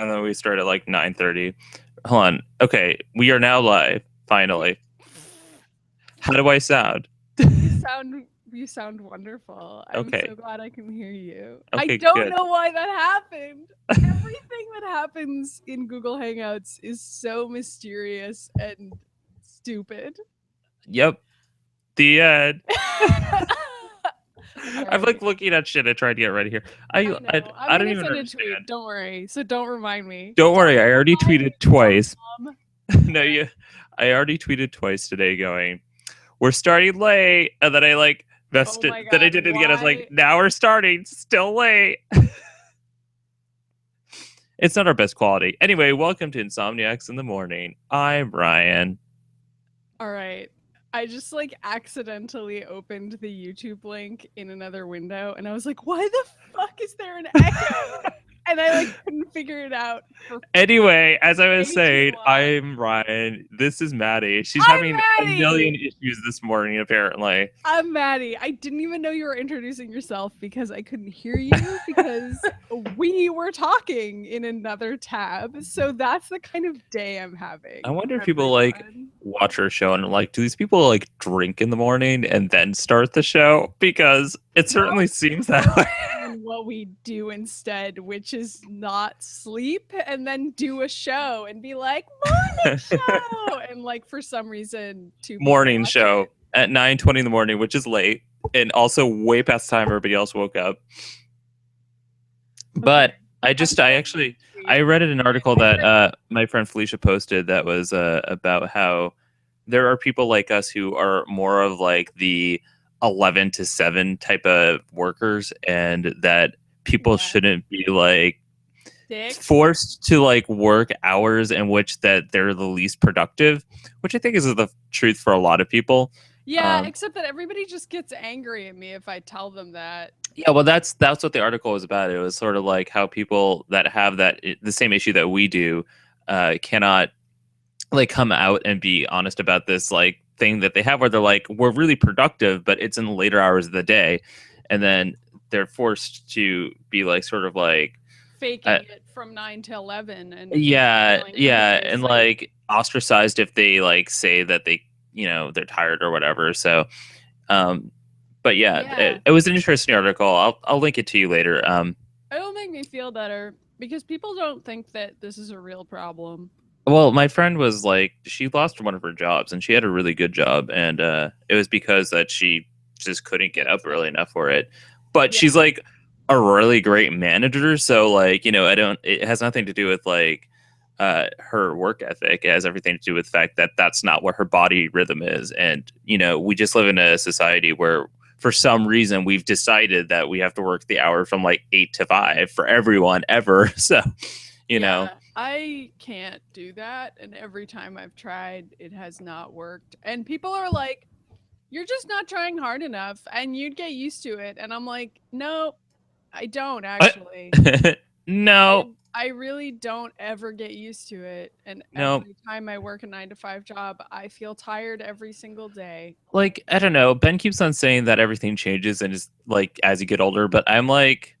and then we start at like 9:30. Hold on. Okay, we are now live. Finally. How do I sound? You sound wonderful. I'm Okay. so glad I can hear you. Okay, I don't good. know why that happened. Everything that happens in Google Hangouts is so mysterious and stupid. Yep. The end. All I'm like right. looking at shit and trying to get ready here. I know. I'm I don't gonna even send a understand. tweet. Don't worry. So don't remind me. Don't worry, I already remind me, tweeted twice. Mom. No, I already tweeted twice today going, we're starting late. And then I like messed it. my Then I God, did it again. I was like, why? now we're starting. Still late. It's not our best quality. Anyway, welcome to Insomniacs in the Morning. I'm Ryan. All right. I just like accidentally opened the YouTube link in another window and I was like, why the fuck is there an echo? And I like couldn't figure it out. Anyway, as I was way too saying, long. I'm Ryan. This is Maddy. She's I'm having Maddy! a million issues this morning, apparently. I'm Maddy. I didn't even know you were introducing yourself because I couldn't hear you because we were talking in another tab. So that's the kind of day I'm having. I wonder if people like watch our show and like, do these people like drink in the morning and then start the show? Because it certainly seems that way. What we do instead, which is not sleep and then do a show and be like, morning show. And like for some reason, morning show at 9:20 in the morning, which is late and also way past time everybody else woke up. But I read an article that my friend Felicia posted that was about how there are people like us who are more of like the 11 to 7 type of workers, and that people shouldn't be like forced to like work hours in which that they're the least productive, which I think is the truth for a lot of people. Yeah, except that everybody just gets angry at me if I tell them that. Yeah, well, that's what the article was about. It was sort of like how people that have the same issue that we do cannot like come out and be honest about this like thing that they have, where they're like, we're really productive, but it's in the later hours of the day, and then they're forced to be like sort of like faking it from 9 to 11 and and like ostracized if they like say that they they're tired or whatever. So but it was an interesting article. I'll link it to you later. It'll make me feel better because people don't think that this is a real problem. Well, my friend was like, she lost one of her jobs and she had a really good job, and it was because that she just couldn't get up early enough for it. But she's like a really great manager, so like, it has nothing to do with like her work ethic. It has everything to do with the fact that that's not what her body rhythm is. And we just live in a society where for some reason we've decided that we have to work the hour from like 8 to 5 for everyone ever. So I can't do that, and every time I've tried it has not worked, and people are like, you're just not trying hard enough and you'd get used to it. And I'm like, no, I don't actually. No, I really don't ever get used to it. And every time I work a 9 to 5 job, I feel tired every single day. Like, I don't know. Ben keeps on saying that everything changes and is like as you get older, but I'm like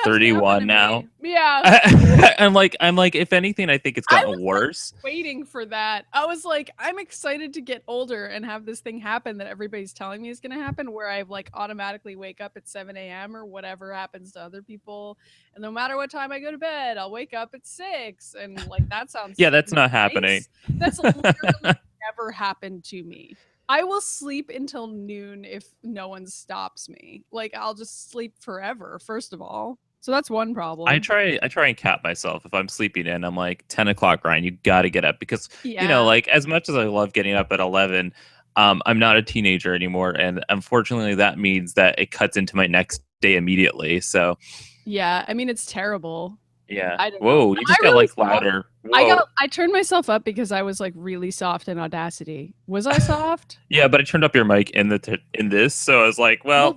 31 now. Yeah. I'm like, if anything, I think it's gotten worse. Like, waiting for that. I was like, I'm excited to get older and have this thing happen that everybody's telling me is going to happen, where I like automatically wake up at 7 a.m. or whatever happens to other people. And no matter what time I go to bed, I'll wake up at 6. And like, that sounds that's not happening. That's literally never happened to me. I will sleep until noon if no one stops me. Like, I'll just sleep forever, first of all. So that's one problem. I try and cap myself if I'm sleeping in. I'm like, 10 o'clock, Ryan, you got to get up, because, like, as much as I love getting up at 11, I'm not a teenager anymore. And unfortunately, that means that it cuts into my next day immediately. So, yeah, I mean, it's terrible. Yeah. Whoa, you just got like louder. I turned myself up because I was like really soft in Audacity. Was I soft? Yeah, but I turned up your mic in this, so I was like, well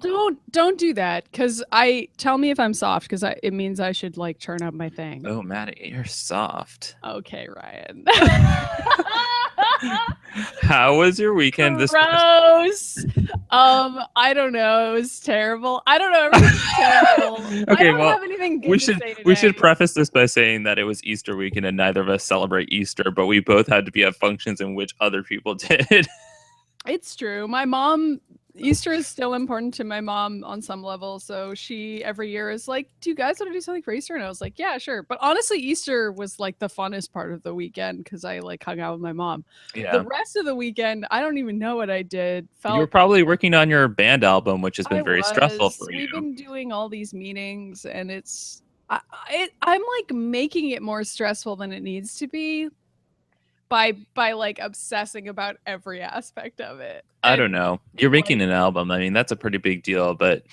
don't do that, because tell me if I'm soft, because it means I should like turn up my thing. Oh, Maddy, you're soft. Okay, Ryan. How was your weekend? Gross. I don't know. It was terrible. I don't know. Everything's terrible. I Okay, don't well, have anything good we to should say we should today. preface this by saying that it was Easter weekend and neither of us celebrate Easter, but we both had to be at functions in which other people did. It's true. My mom, Easter is still important to my mom on some level. So she every year is like, "Do you guys want to do something for Easter?" And I was like, "Yeah, sure." But honestly, Easter was like the funnest part of the weekend because I like hung out with my mom. The Yeah. rest of the weekend, I don't even know what I did. You were Felt probably working on your band album, which has been I very stressful was. for you. We've been doing all these meetings, and I'm like making it more stressful than it needs to be by like obsessing about every aspect of it. I don't And know. You're making like an album. I mean, that's a pretty big deal, but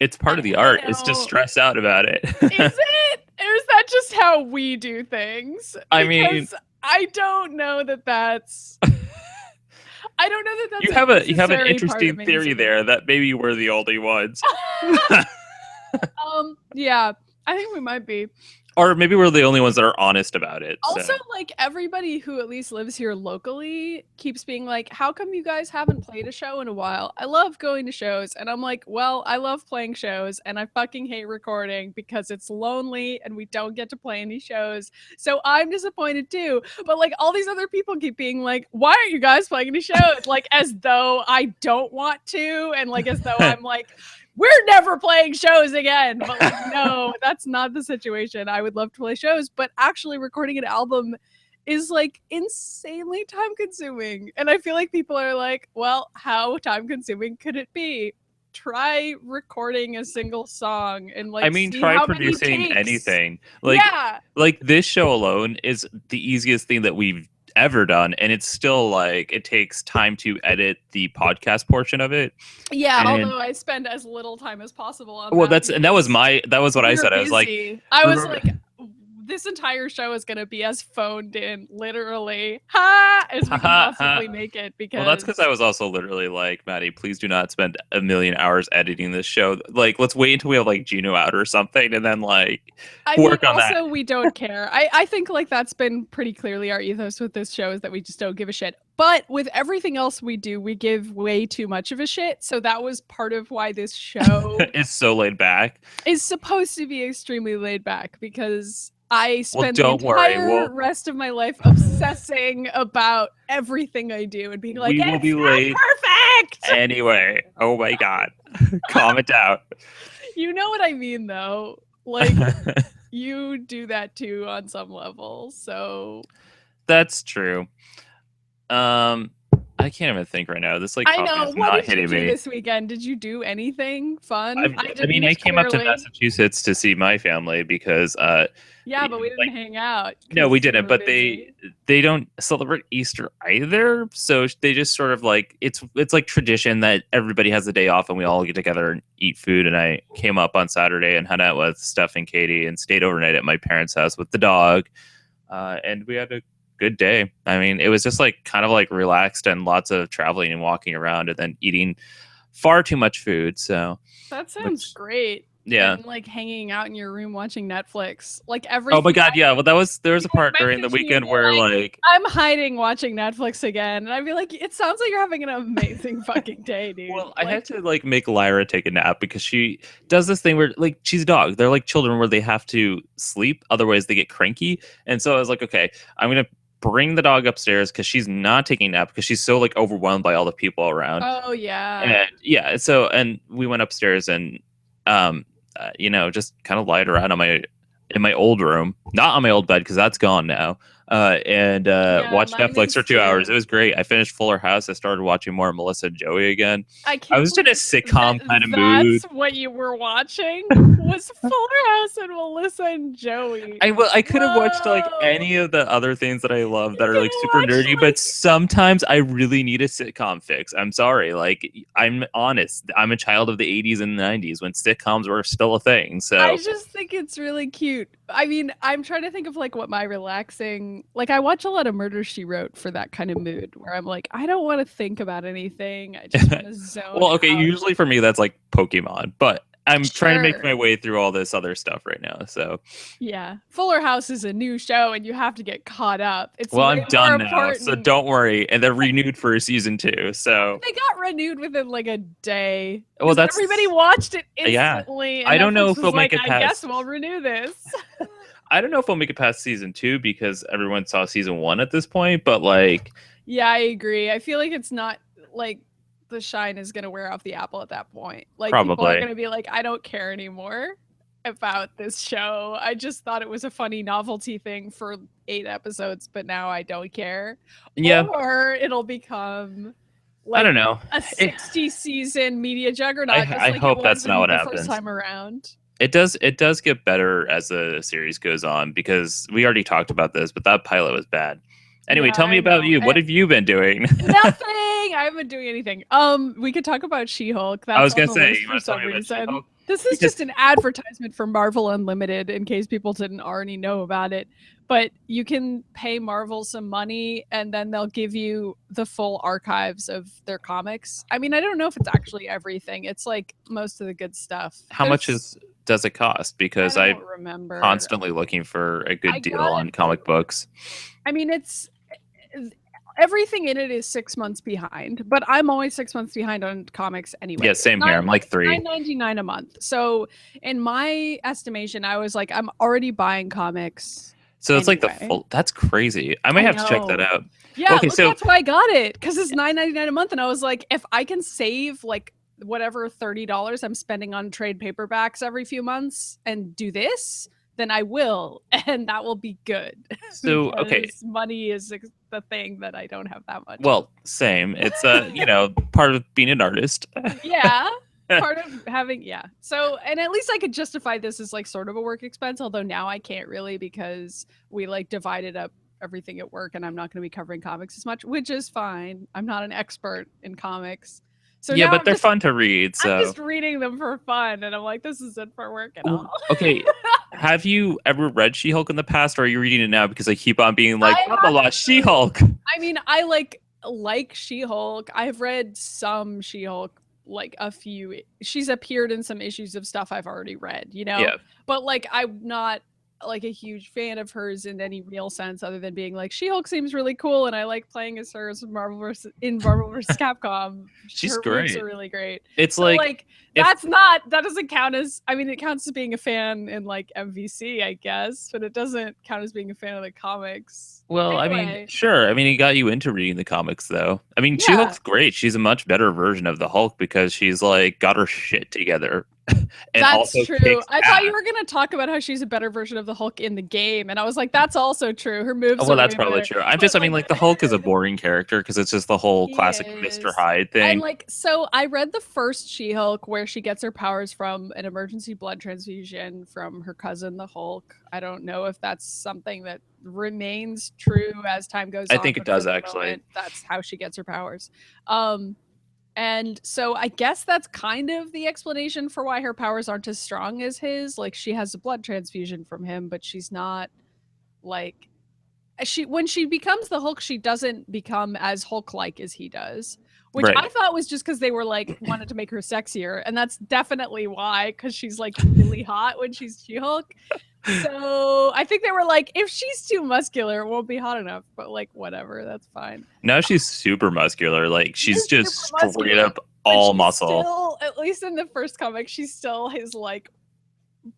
it's part of the I art. It's just know. stress out about it. Is it? Or is that just how we do things? I mean, Because I don't know that that's I don't know that that's you a have an necessary part of interesting theory making there that maybe we're the only ones. yeah, I think we might be. Or maybe we're the only ones that are honest about it. Also, So like everybody who at least lives here locally keeps being like, "How come you guys haven't played a show in a while?" I love going to shows, and I'm like, "Well, I love playing shows, and I fucking hate recording because it's lonely and we don't get to play any shows." So I'm disappointed too. But like all these other people keep being like, "Why aren't you guys playing any shows?" Like as though I don't want to, and like as though I'm like, we're never playing shows again. But like, no, that's not the situation. I would love to play shows, but actually recording an album is like insanely time consuming. And I feel like people are like, well, how time consuming could it be? Try recording a single song and I like mean, see try how many producing takes. anything. Yeah. Like this show alone is the easiest thing that we've ever done, and it's still like it takes time to edit the podcast portion of it. Yeah, And although I spend as little time as possible on well, that that was because what I we're said. I was like, busy. I was remember, like, this entire show is going to be as phoned in, literally, ha, as we can possibly make it. well, that's because I Because was also literally like, Maddie, please do not spend a million hours editing this show. Like, let's wait until we have like Gino out or something, and then like I mean, work on that. also we don't care. I think like that's been pretty clearly our ethos with this show is that we just don't give a shit. But with everything else we do, we give way too much of a shit. So that was part of why this show It's so laid back. is supposed to be extremely laid back because I Well, spend the don't worry. entire rest of my life obsessing about everything I do and being like, We will it's be not late perfect. anyway. Oh my god, calm it down. You know what I mean, though. Like, you do that too on some level. So That's true. I can't even think right now. This like I coffee know. is What not did you hitting do me. this weekend? Did you do anything fun? I mean, I came up to clearly. Massachusetts to see my family because Yeah, but we didn't like, hang out. no, we 'cause you didn't. were But busy. they don't celebrate Easter either. So they just sort of like it's like tradition that everybody has a day off and we all get together and eat food. And I came up on Saturday and hung out with Steph and Katie and stayed overnight at my parents' house with the dog. And we had a good day. I mean, it was just like kind of like relaxed and lots of traveling and walking around and then eating far too much food. So That sounds which great. yeah. And like hanging out in your room watching Netflix. Like Oh my everything god, yeah. Well, there was a part during the message me and weekend be where like, like I'm hiding watching Netflix again. And I'd be like, it sounds like you're having an amazing fucking day, dude. well, I had to like make Lyra take a nap because she does this thing where like she's a dog. They're like children where they have to sleep, otherwise they get cranky. And so I was like, okay, I'm gonna bring the dog upstairs because she's not taking a nap because she's so like overwhelmed by all the people around. Oh yeah. And yeah, so and we went upstairs and just kind of lied around in my old room, not on my old bed because that's gone now. And watched mine Netflix is for 2 hours. too. It was great. I finished Fuller House. I started watching more Melissa and Joey again. I I can't was in a believe sitcom kind of mood. That's what you were watching was Fuller House and Melissa and Joey. I could have watched like Whoa. any of the other things that I love that You are like could've super watched, nerdy, like- but sometimes I really need a sitcom fix. I'm sorry. Like I'm honest. I'm a child of the 80s and 90s when sitcoms were still a thing. So I just think it's really cute. I mean, I'm trying to think of like what my relaxing, like I watch a lot of Murder, She Wrote for that kind of mood where I'm like, I don't want to think about anything. I just want to zone well, okay, out. usually for me that's like Pokemon, but I'm trying to make my way through all this other stuff right now. So yeah, Fuller House is a new show, and you have to get caught up. It's well, way I'm done more now, so important. don't worry. And they're renewed for season 2. So They got renewed within like a day. well, that's everybody watched it yeah. instantly. I And don't know Netflix if was it'll like, make it I guess past. we'll renew this. I don't know if we'll make it past season 2 because everyone saw season 1 at this point. But like, yeah, I agree. I feel like it's not like the shine is gonna wear off the apple at that point. Like people are probably. gonna be like, I don't care anymore about this show. I just thought it was a funny novelty thing for 8 episodes, but now I don't care. Yeah, Or it'll become like I don't know. a 60 season media juggernaut. I just like hope it that's not what the happens. first time around. It does get better as the series goes on because we already talked about this, but that pilot was bad. Anyway, Yeah, tell me I about know. you. What have you been doing? Nothing. I haven't been doing anything. We could talk about She-Hulk. That's I was gonna on the say, list you for want to tell some me about reason. She-Hulk? This is Because- just an advertisement for Marvel Unlimited in case people didn't already know about it. But you can pay Marvel some money and then they'll give you the full archives of their comics. I mean, I don't know if it's actually everything. It's like most of the good stuff. How much does it cost? Because I I'm don't remember. constantly looking for a good deal got on it. comic books. I mean, it's everything in it is 6 months behind, but I'm always 6 months behind on comics anyway. Yeah, same here. I'm like 3. $9.99 a month. So in my estimation, I was like, I'm already buying comics. So it's like the anyway. full. That's crazy. I might have to check that know. out. Yeah, Okay, look, so- that's why I got it, because it's $9.99 a month, and I was like, if I can save like whatever $30 I'm spending on trade paperbacks every few months and do this, then I will, and that will be good. So okay, Because money is the thing that I don't have that much. well, same. It's part of being an artist. Yeah, part of having so, and at least I could justify this as like sort of a work expense, although now I can't really because we like divided up everything at work and I'm not going to be covering comics as much, which is fine. I'm not an expert in comics. So yeah, now but they're fun to read. So I'm just reading them for fun, and I'm like, this isn't for work at all. Okay, have you ever read She-Hulk in the past, or are you reading it now because I keep on being like, blah, blah, blah, She-Hulk? I mean, I like She-Hulk. I've read some She-Hulk, like a few. She's appeared in some issues of stuff I've already read, Yeah. But like, I'm not like a huge fan of hers in any real sense, other than being like, She-Hulk seems really cool, and I like playing as her as Marvel vs. Capcom. She's her moves great. are really great. It's So, like that doesn't count as, I mean, it counts as being a fan in like MVC, I guess, but it doesn't count as being a fan of the comics. well, I mean, Anyway. sure. I mean, it got you into reading the comics, though. I mean, Yeah. She-Hulk's great. She's a much better version of the Hulk because she's like got her shit together. And That's also true. kicks I thought you ass. were gonna talk about how she's a better version of the Hulk in the game, and I was like, that's also true. Her moves. Well, are that's way probably better. true. I But, mean, like the Hulk is a boring character because it's just the whole He classic is. Mr. Hyde thing. And like, so I read the first She-Hulk where she gets her powers from an emergency blood transfusion from her cousin, the Hulk. I don't know if that's something that remains true as time goes on. I think it but for does, the actually. moment, that's how she gets her powers. And so I guess that's kind of the explanation for why her powers aren't as strong as his. Like, she has a blood transfusion from him, but she's not like when she becomes the Hulk, she doesn't become as Hulk-like as he does, which Right. I thought was just because they were like wanted to make her sexier, and that's definitely why, because she's like really hot when she's She-Hulk. So I think they were like, if she's too muscular, it won't be hot enough. But like, whatever, that's fine. Now she's super muscular. Like she's She's just super straight muscular, up But all she's muscle. Still, at least in the first comic, she still is like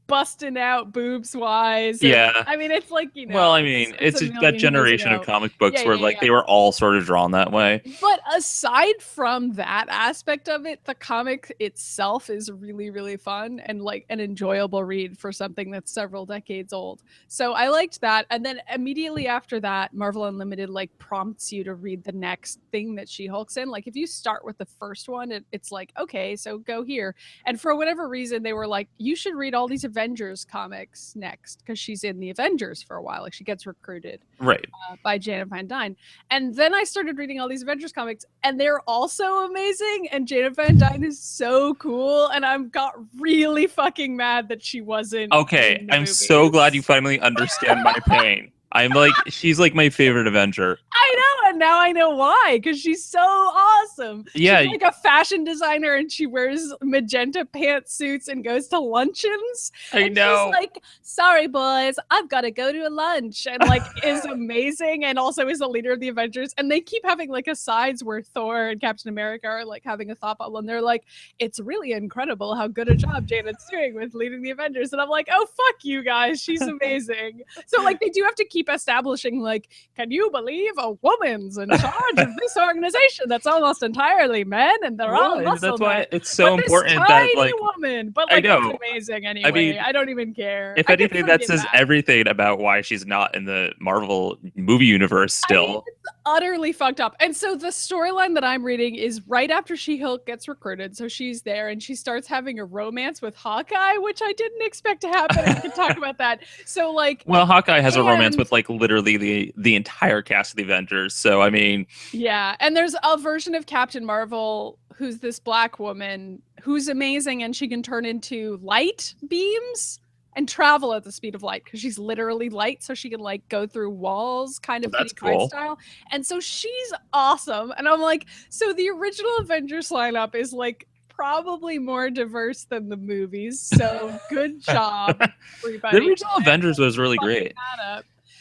busting out boobs wise. Yeah. I mean, it's like, Well, I mean, it's a that million years generation of ago. comic books Yeah, where yeah, like yeah. they were all sort of drawn that way. But aside from that aspect of it, the comic itself is really, really fun and like an enjoyable read for something that's several decades old. So I liked that. And then immediately after that, Marvel Unlimited like prompts you to read the next thing that She-Hulk's in. Like if you start with the first one, it's like, okay, so go here. And for whatever reason, they were like, you should read all these Avengers comics next because she's in the Avengers for a while. Like she gets recruited Right. by Janet Van Dyne. And then I started reading all these Avengers comics, and they're also amazing. And Janet Van Dyne is so cool. And I got really fucking mad that she wasn't. Okay, in the I'm so movies. glad you finally understand my pain. I'm like, she's like my favorite Avenger. I know, and now I know why, because she's so awesome. Yeah. She's like a fashion designer, and she wears magenta pantsuits and goes to luncheons. I know. She's like, sorry, boys, I've got to go to a lunch. And like is amazing, and also is the leader of the Avengers. And they keep having like asides where Thor and Captain America are like having a thought bubble, and they're like, it's really incredible how good a job Janet's doing with leading the Avengers. And I'm like, oh, fuck you guys. She's amazing. So like they do have to keep establishing like, can you believe a woman's in charge of this organization that's almost entirely men, and they're all muscle That's why men. it's so But important this that tiny like woman, but like I know. it's amazing anyway. I mean, I don't even care. If I can anything, that forgive says everything about why she's not in the Marvel movie universe still. I mean, it's utterly fucked up. And so the storyline that I'm reading is right after She-Hulk gets recruited. So she's there and she starts having a romance with Hawkeye, which I didn't expect to happen. I can talk about that. So like, well, Hawkeye has a romance with like literally the entire cast of the Avengers. So I mean, yeah. And there's a version of Captain Marvel who's this black woman who's amazing, and she can turn into light beams and travel at the speed of light because she's literally light, so she can like go through walls, kind of that's Kitty Pryde cool style. And so she's awesome. And I'm like, so the original Avengers lineup is like probably more diverse than the movies. So good job, everybody. The original Avengers was really great.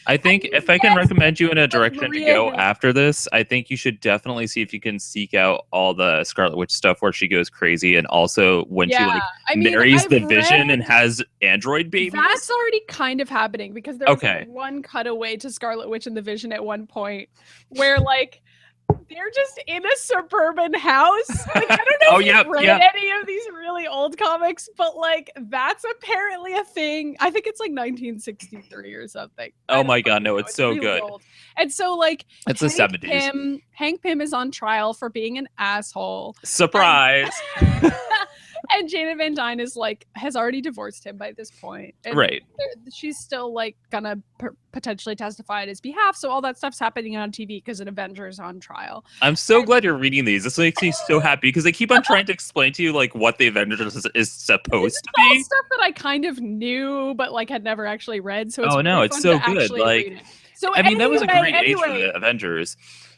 I think if I can recommend you in a direction to go after this, I think you should definitely see if you can seek out all the Scarlet Witch stuff where she goes crazy, and also when she like marries the Vision and has android babies. That's already kind of happening because there was like one cutaway to Scarlet Witch and the Vision at one point where like they're just in a suburban house. Like, I don't know if you've read any of these really old comics, but like that's apparently a thing. I think it's like 1963 or something. Oh my god, no, it's so really good. Old. And so like it's the 70s. Hank Pym is on trial for being an asshole. Surprise. And Janet Van Dyne is like has already divorced him by this point. And right. She's still like gonna potentially testify on his behalf. So all that stuff's happening on TV because an Avengers on trial. I'm so glad you're reading these. This makes me so happy because they keep on trying to explain to you like what the Avengers is supposed to be. Stuff that I kind of knew but like had never actually read. So it's it's so good. Like so I mean that was a great age for the Avengers.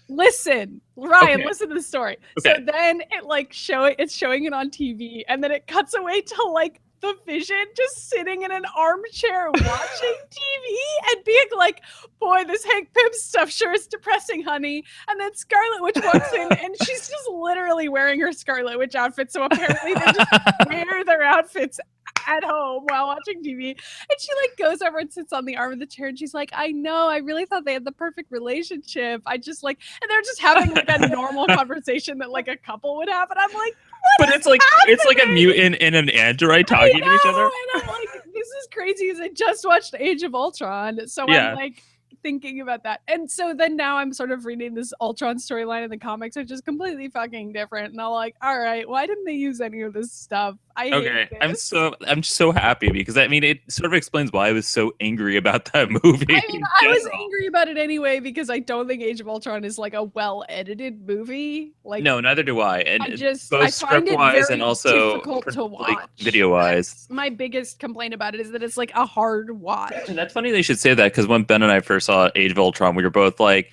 Listen, Ryan, listen to the story. Okay. So then it like it's showing it on TV, and then it cuts away to like the Vision just sitting in an armchair watching TV and being like, boy, this Hank Pym stuff sure is depressing, honey. And then Scarlet Witch walks in and she's just literally wearing her Scarlet Witch outfit. So apparently they just wear their outfits at home while watching TV. And she like goes over and sits on the arm of the chair and she's like, I know, I really thought they had the perfect relationship. I just like, and they're just having like a normal conversation that like a couple would have. And I'm like, but it's like happening? It's like a mutant and an android talking to each other. And I'm like, this is crazy because I just watched Age of Ultron. So I'm like thinking about that. And so then now I'm sort of reading this Ultron storyline in the comics, which is completely fucking different. And I'm like, all right, why didn't they use any of this stuff? I hate this. I'm so happy because I mean it sort of explains why I was so angry about that movie. I mean, I was angry about it anyway because I don't think Age of Ultron is like a well-edited movie. Like no, neither do I. And both script-wise and also difficult to watch. Like, video-wise. My biggest complaint about it is that it's like a hard watch. And that's funny they should say that because when Ben and I first saw Age of Ultron, we were both like,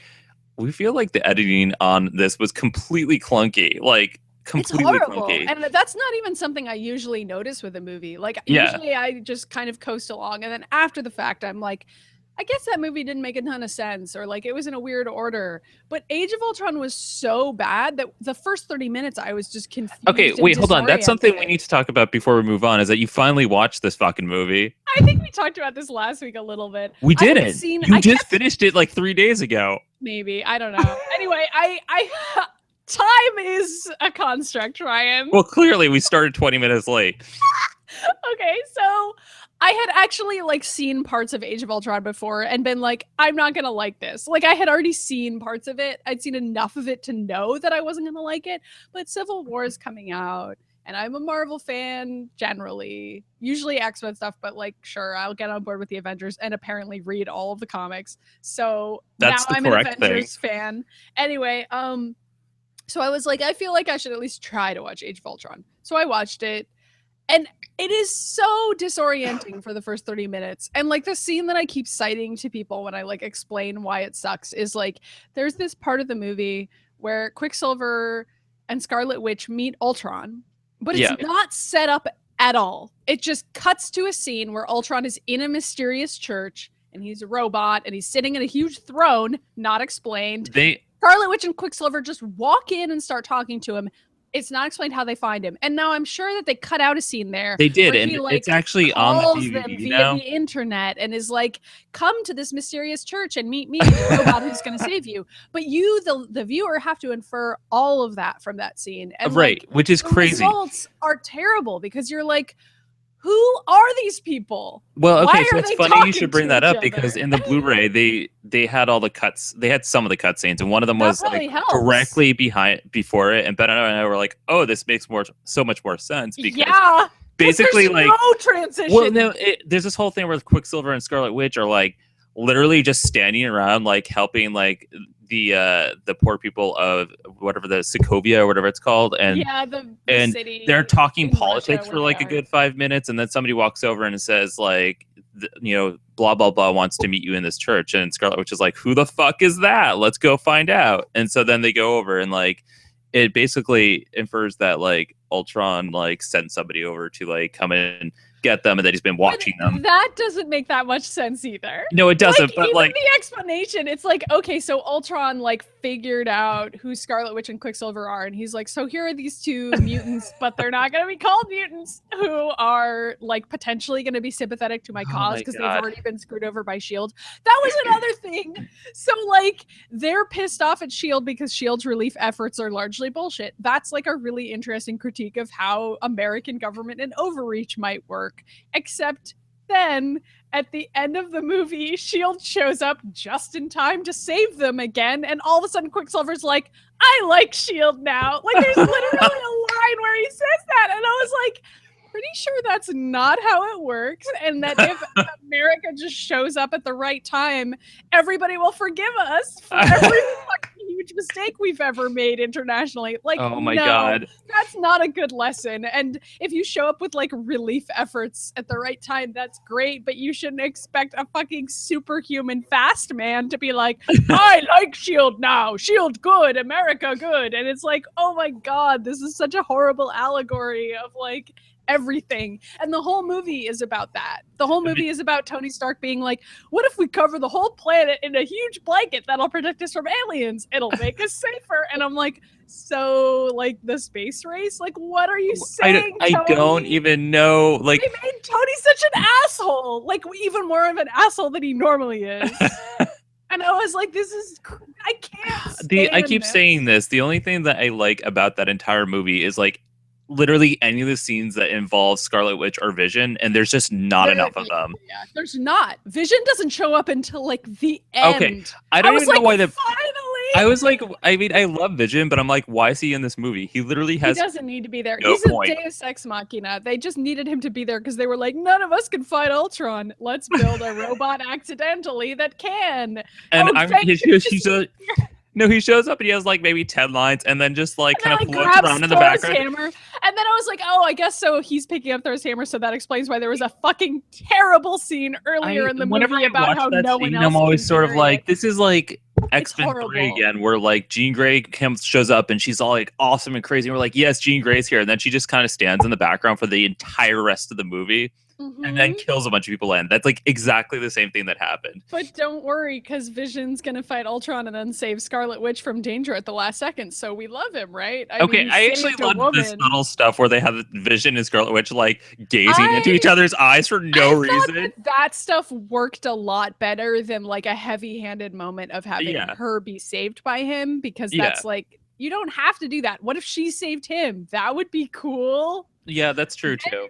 we feel like the editing on this was completely clunky. Like completely clunky. And that's not even something I usually notice with a movie. Like usually I just kind of coast along, and then after the fact I'm like, I guess that movie didn't make a ton of sense, or like it was in a weird order. But Age of Ultron was so bad that the first 30 minutes I was just confused. Okay, wait, hold on. That's something we need to talk about before we move on, is that you finally watched this fucking movie. I think we talked about this last week a little bit. We didn't. You just finished it like 3 days ago. Maybe. I don't know. Anyway, I time is a construct, Ryan. Well, clearly we started 20 minutes late. Okay, so I had actually like seen parts of Age of Ultron before and been like, I'm not gonna like this. Like I had already seen parts of it. I'd seen enough of it to know that I wasn't gonna like it. But Civil War is coming out, and I'm a Marvel fan generally. Usually X-Men stuff, but like sure, I'll get on board with the Avengers and apparently read all of the comics. So that's now I'm an Avengers fan. Anyway, so I was like, I feel like I should at least try to watch Age of Ultron. So I watched it. And it is so disorienting for the first 30 minutes. And like the scene that I keep citing to people when I like explain why it sucks is like there's this part of the movie where Quicksilver and Scarlet Witch meet Ultron, but it's not set up at all. It just cuts to a scene where Ultron is in a mysterious church and he's a robot and he's sitting in a huge throne, not explained. Scarlet Witch and Quicksilver just walk in and start talking to him. It's not explained how they find him. And now I'm sure that they cut out a scene there. They did, and he, like, it's actually on the DVD them via the internet and is like, come to this mysterious church and meet me, the robot who's going to save you. But you, the viewer, have to infer all of that from that scene. And right, like, which is crazy. The results are terrible because you're like, who are these people? Well, okay, so it's funny you should bring that up because in the Blu-ray they had all the cuts. They had some of the cut scenes, and one of them was like directly before it. And Ben and I were like, "Oh, this makes so much more sense." Because basically, like, no transition. Well, no, there's this whole thing where Quicksilver and Scarlet Witch are like literally just standing around, like helping, like the poor people of whatever, the Sokovia or whatever it's called, and the city, they're talking politics for like a good 5 minutes, and then somebody walks over and says like, you know, blah blah blah wants to meet you in this church, and Scarlet Witch is like, who the fuck is that? Let's go find out. And so then they go over, and like it basically infers that like Ultron like sent somebody over to like come in and get them, and that he's been watching them. That doesn't make that much sense either. No, it doesn't. Like, but like the explanation, it's like, okay, so Ultron like figured out who Scarlet Witch and Quicksilver are, and he's like, so here are these two mutants, but they're not going to be called mutants, who are like potentially going to be sympathetic to my cause because they've already been screwed over by Shield. That was another thing. So like they're pissed off at Shield because Shield's relief efforts are largely bullshit. That's like a really interesting critique of how American government and overreach might work. Except then at the end of the movie, Shield shows up just in time to save them again, and all of a sudden Quicksilver's like, I like Shield now. Like there's literally a line where he says that, and I was like, pretty sure that's not how it works, and that if America just shows up at the right time, everybody will forgive us for every fucking huge mistake we've ever made internationally. Like, oh my God, that's not a good lesson. And if you show up with like relief efforts at the right time, that's great, but you shouldn't expect a fucking superhuman fast man to be like, I like Shield now, Shield good, America good. And it's like, oh my God, this is such a horrible allegory of like everything. And the whole movie is about that. The whole movie is about Tony Stark being like, what if we cover the whole planet in a huge blanket that'll protect us from aliens? It'll make us safer. And I'm like, so like the space race? Like, what are you saying, I don't even know. Like, they made Tony such an asshole. Like, even more of an asshole than he normally is. And I was like, this is, I can't I keep saying this. The only thing that I like about that entire movie is like literally any of the scenes that involve Scarlet Witch or Vision, and there's just not enough of them. Yeah, there's not. Vision doesn't show up until like the end. Okay, I don't even know why finally. I was like, I mean, I love Vision, but I'm like, why is he in this movie? He literally has. He doesn't need to be there. No He's point. a Deus Ex Machina. They just needed him to be there because they were like, none of us can fight Ultron. Let's build a robot accidentally that can. And he shows up and he has like maybe 10 lines and then just like kind of floats around in the background. Hammer. And then I was like, oh, I guess so he's picking up Thor's hammer, so that explains why there was a fucking terrible scene earlier in the movie about how no one else. I'm always sort of like, this is like X-Men 3 again, where like Jean Grey shows up and she's all like awesome and crazy. And we're like, yes, Jean Grey's here. And then she just kind of stands in the background for the entire rest of the movie. Mm-hmm. And then kills a bunch of people in. That's like exactly the same thing that happened. But don't worry, because Vision's gonna fight Ultron and then save Scarlet Witch from danger at the last second. So we love him, right? I actually love this subtle stuff where they have Vision and Scarlet Witch like gazing into each other's eyes for no reason. That stuff worked a lot better than like a heavy-handed moment of having her be saved by him, because that's like, you don't have to do that. What if she saved him? That would be cool. Yeah, that's true too.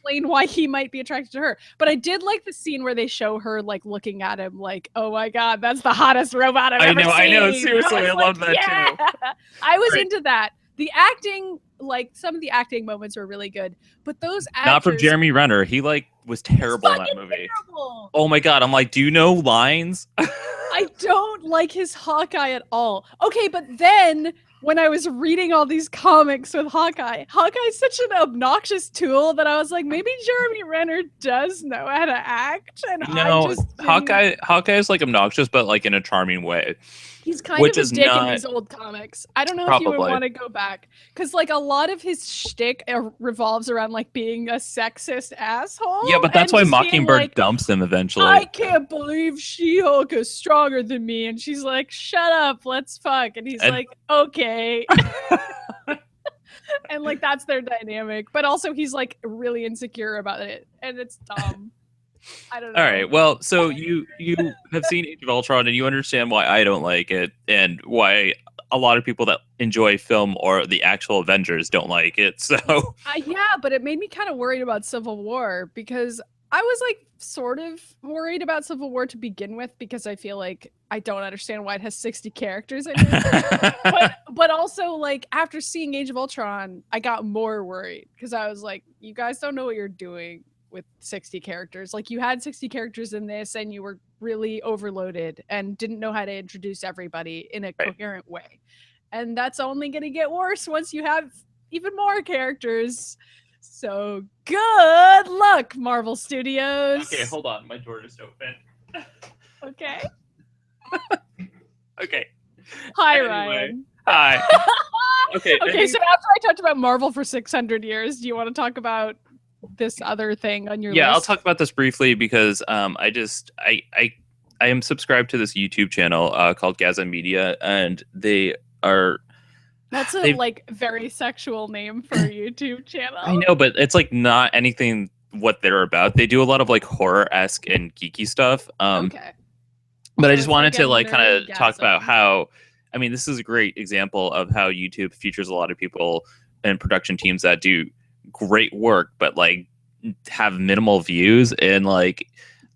Explain why he might be attracted to her. But I did like the scene where they show her like looking at him like, oh my God, that's the hottest robot I've ever seen. I know. Seriously, I love that too. I was into that. The acting, like some of the acting moments were really good, but those actors, not from Jeremy Renner. He like was terrible in that movie. Terrible. Oh my God, I'm like, do you know lines? I don't like his Hawkeye at all. Okay, but then when I was reading all these comics with Hawkeye. Hawkeye's such an obnoxious tool that I was like, maybe Jeremy Renner does know how to act, and I No, just didn't. Hawkeye is like obnoxious, but like in a charming way. He's kind Which of a is dick in not these old comics. I don't know if you would probably. want to go back, because like a lot of his shtick revolves around like being a sexist asshole. Yeah, but that's and why just being Mockingbird like, dumps him eventually. I can't believe She-Hulk is stronger than me, and she's like, "Shut up, let's fuck," and he's And- like, "Okay." And like that's their dynamic, but also he's like really insecure about it, and it's dumb. I don't know. All right. Well, so you have seen Age of Ultron, and you understand why I don't like it, and why a lot of people that enjoy film or the actual Avengers don't like it. So Yeah, but it made me kind of worried about Civil War, because I was like sort of worried about Civil War to begin with, because I feel like I don't understand why it has 60 characters in it. but also like after seeing Age of Ultron, I got more worried, because I was like, you guys don't know what you're doing with 60 characters. Like you had 60 characters in this, and you were really overloaded and didn't know how to introduce everybody in a coherent way. And that's only going to get worse once you have even more characters. So good luck, Marvel Studios. okay, hold on, my door just opened. Okay. Okay. Hi, Anyway. Ryan. Hi. Okay. Okay, so after I talked about Marvel for 600 years, do you want to talk about this other thing on your list? I'll talk about this briefly because I am subscribed to this YouTube channel called GASMMedia, and they are. That's a like very sexual name for a YouTube channel. I know, but it's like not anything what they're about. They do a lot of like horror-esque and geeky stuff. Okay. But So I just wanted like to a like kind of nerdgasm. talk about how, I mean, this is a great example of how YouTube features a lot of people and production teams that do great work, but like have minimal views and like.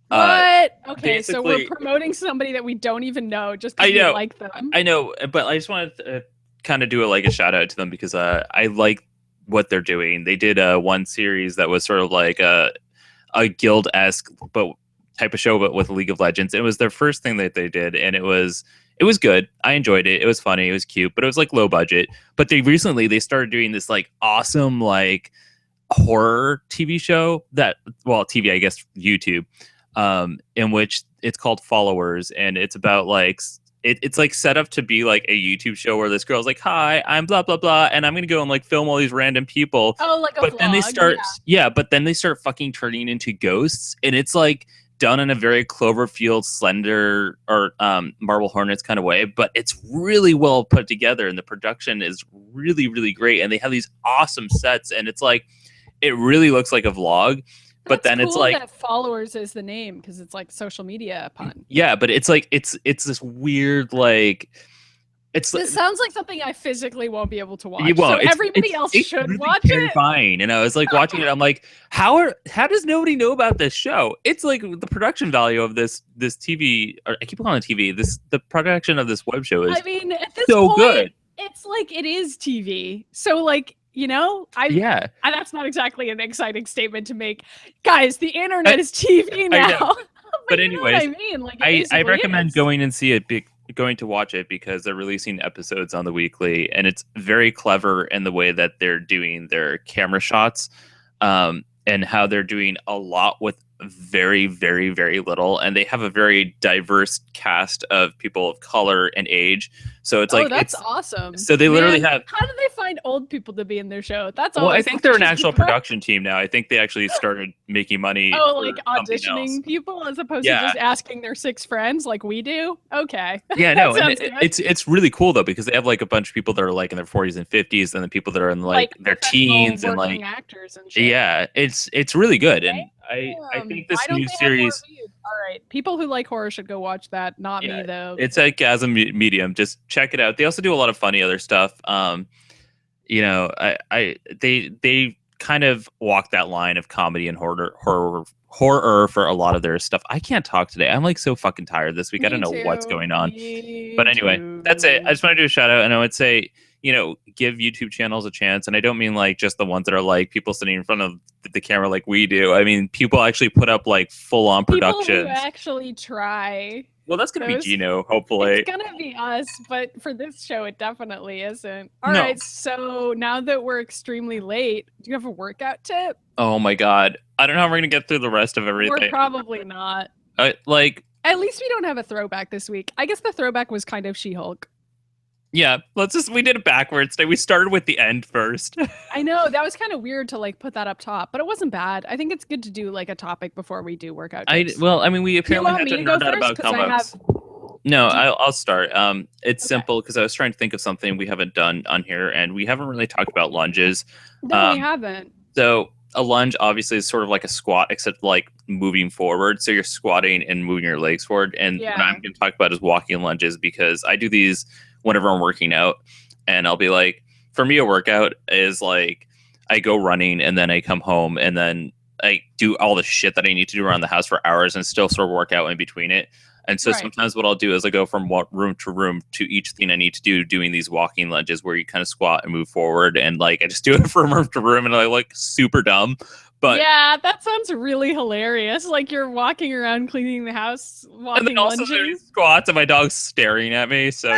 What? Okay, so we're basically- promoting somebody that we don't even know just because I we know. like them. I know, but I just wanted to kind of do a shout out to them because I like what they're doing. They did one series that was sort of like a guild-esque but type of show, but with League of Legends. It was their first thing that they did, and it was good. I enjoyed it. It was funny. It was cute, but it was like low budget. But they started doing this like awesome like horror TV show TV, I guess, YouTube, in which it's called Followers, and it's about like it's like set up to be like a YouTube show where this girl's like, "Hi, I'm blah blah blah, and I'm gonna go and like film all these random people." Oh, like a but vlog, then they start, but then they start fucking turning into ghosts, and it's like done in a very Cloverfield, Slender, or Marble Hornets kind of way, but it's really well put together, and the production is really, really great, and they have these awesome sets, and it's like it really looks like a vlog. But then cool it's like that Followers is the name because it's like social media pun. Yeah, but it's like it's this weird like This sounds like something I physically won't be able to watch. You won't. So everybody else should really watch terrifying. And I was like watching it. I'm like, how does nobody know about this show? It's like the production value of this TV. Or I keep calling it TV. The production of this web show is. I mean, at this so point, good. It's like it is TV. So like. You know, that's not exactly an exciting statement to make, guys. The internet is TV now. But anyways, I mean, like I recommend going and see it. Going to watch it because they're releasing episodes on the weekly, and it's very clever in the way that they're doing their camera shots, and how they're doing a lot with very, very, very little, and they have a very diverse cast of people of color and age. So it's like that's awesome. So they literally have. How do they find old people to be in their show? That's well, I think they're an actual production team now. I think they actually started making money. Oh, like auditioning people as opposed to just asking their 6 friends like we do. Okay. Yeah, no, and it's really cool though because they have like a bunch of people that are like in their 40s and 50s, and then people that are in like their teens and like actors and shit. Yeah, it's really good, and I think this new series. All right, people who like horror should go watch that. Not me though. It's at GASMMedia. Just check it out. They also do a lot of funny other stuff. You know, they kind of walk that line of comedy and horror for a lot of their stuff. I can't talk today. I'm like so fucking tired this week. I don't know what's going on. But anyway, that's it. I just want to do a shout out, and I would say, give YouTube channels a chance. And I don't mean like just the ones that are like people sitting in front of the camera like we do. I mean, people actually put up like full on productions. People who actually try. Well, that's going to be Gino, hopefully. It's going to be us, but for this show, it definitely isn't. All right, so now that we're extremely late, do you have a workout tip? Oh my God. I don't know how we're going to get through the rest of everything. We're probably not. At least we don't have a throwback this week. I guess the throwback was kind of She-Hulk. Yeah, we did it backwards. We started with the end first. I know, that was kind of weird to like put that up top, but it wasn't bad. I think it's good to do like a topic before we do workout tips. We apparently have to nerd out about comics. No, I'll start. It's simple because I was trying to think of something we haven't done on here, and we haven't really talked about lunges. No, we haven't. So a lunge obviously is sort of like a squat, except like moving forward. So you're squatting and moving your legs forward. And what I'm going to talk about is walking lunges, because I do these whenever I'm working out, and I'll be like, for me, a workout is like I go running and then I come home and then I do all the shit that I need to do around the house for hours and still sort of work out in between it. And so sometimes what I'll do is I go from room to room to each thing I need to do, doing these walking lunges where you kind of squat and move forward. And like, I just do it from room to room, and I look super dumb. But yeah, that sounds really hilarious. Like you're walking around cleaning the house, walking and then also lunges. Squats, and my dog's staring at me. So,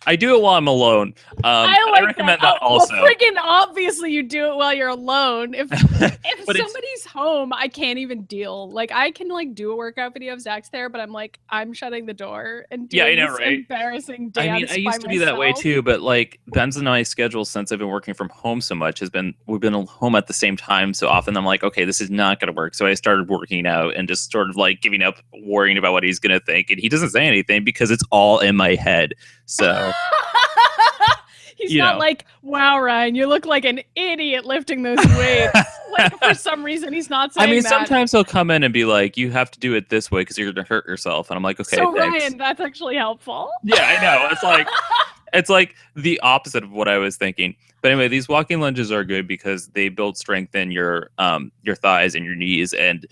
I do it while I'm alone. I recommend that also. Well, freaking obviously you do it while you're alone. If somebody's home, I can't even deal. Like I can like do a workout video of Zach's there, but I'm shutting the door and doing this embarrassing dance. I used to be that way too, but like Ben's and my schedule since I've been working from home so much we've been home at the same time so often. I'm like, okay, this is not going to work. So I started working out and just sort of like giving up worrying about what he's going to think. And he doesn't say anything because it's all in my head. So he's not like, wow, Ryan, you look like an idiot lifting those weights. Like for some reason, he's not saying that. Sometimes he'll come in and be like, you have to do it this way because you're going to hurt yourself. And I'm like, okay, so thanks. Ryan, that's actually helpful. Yeah, I know. It's like the opposite of what I was thinking. But anyway, these walking lunges are good because they build strength in your thighs and your knees. And,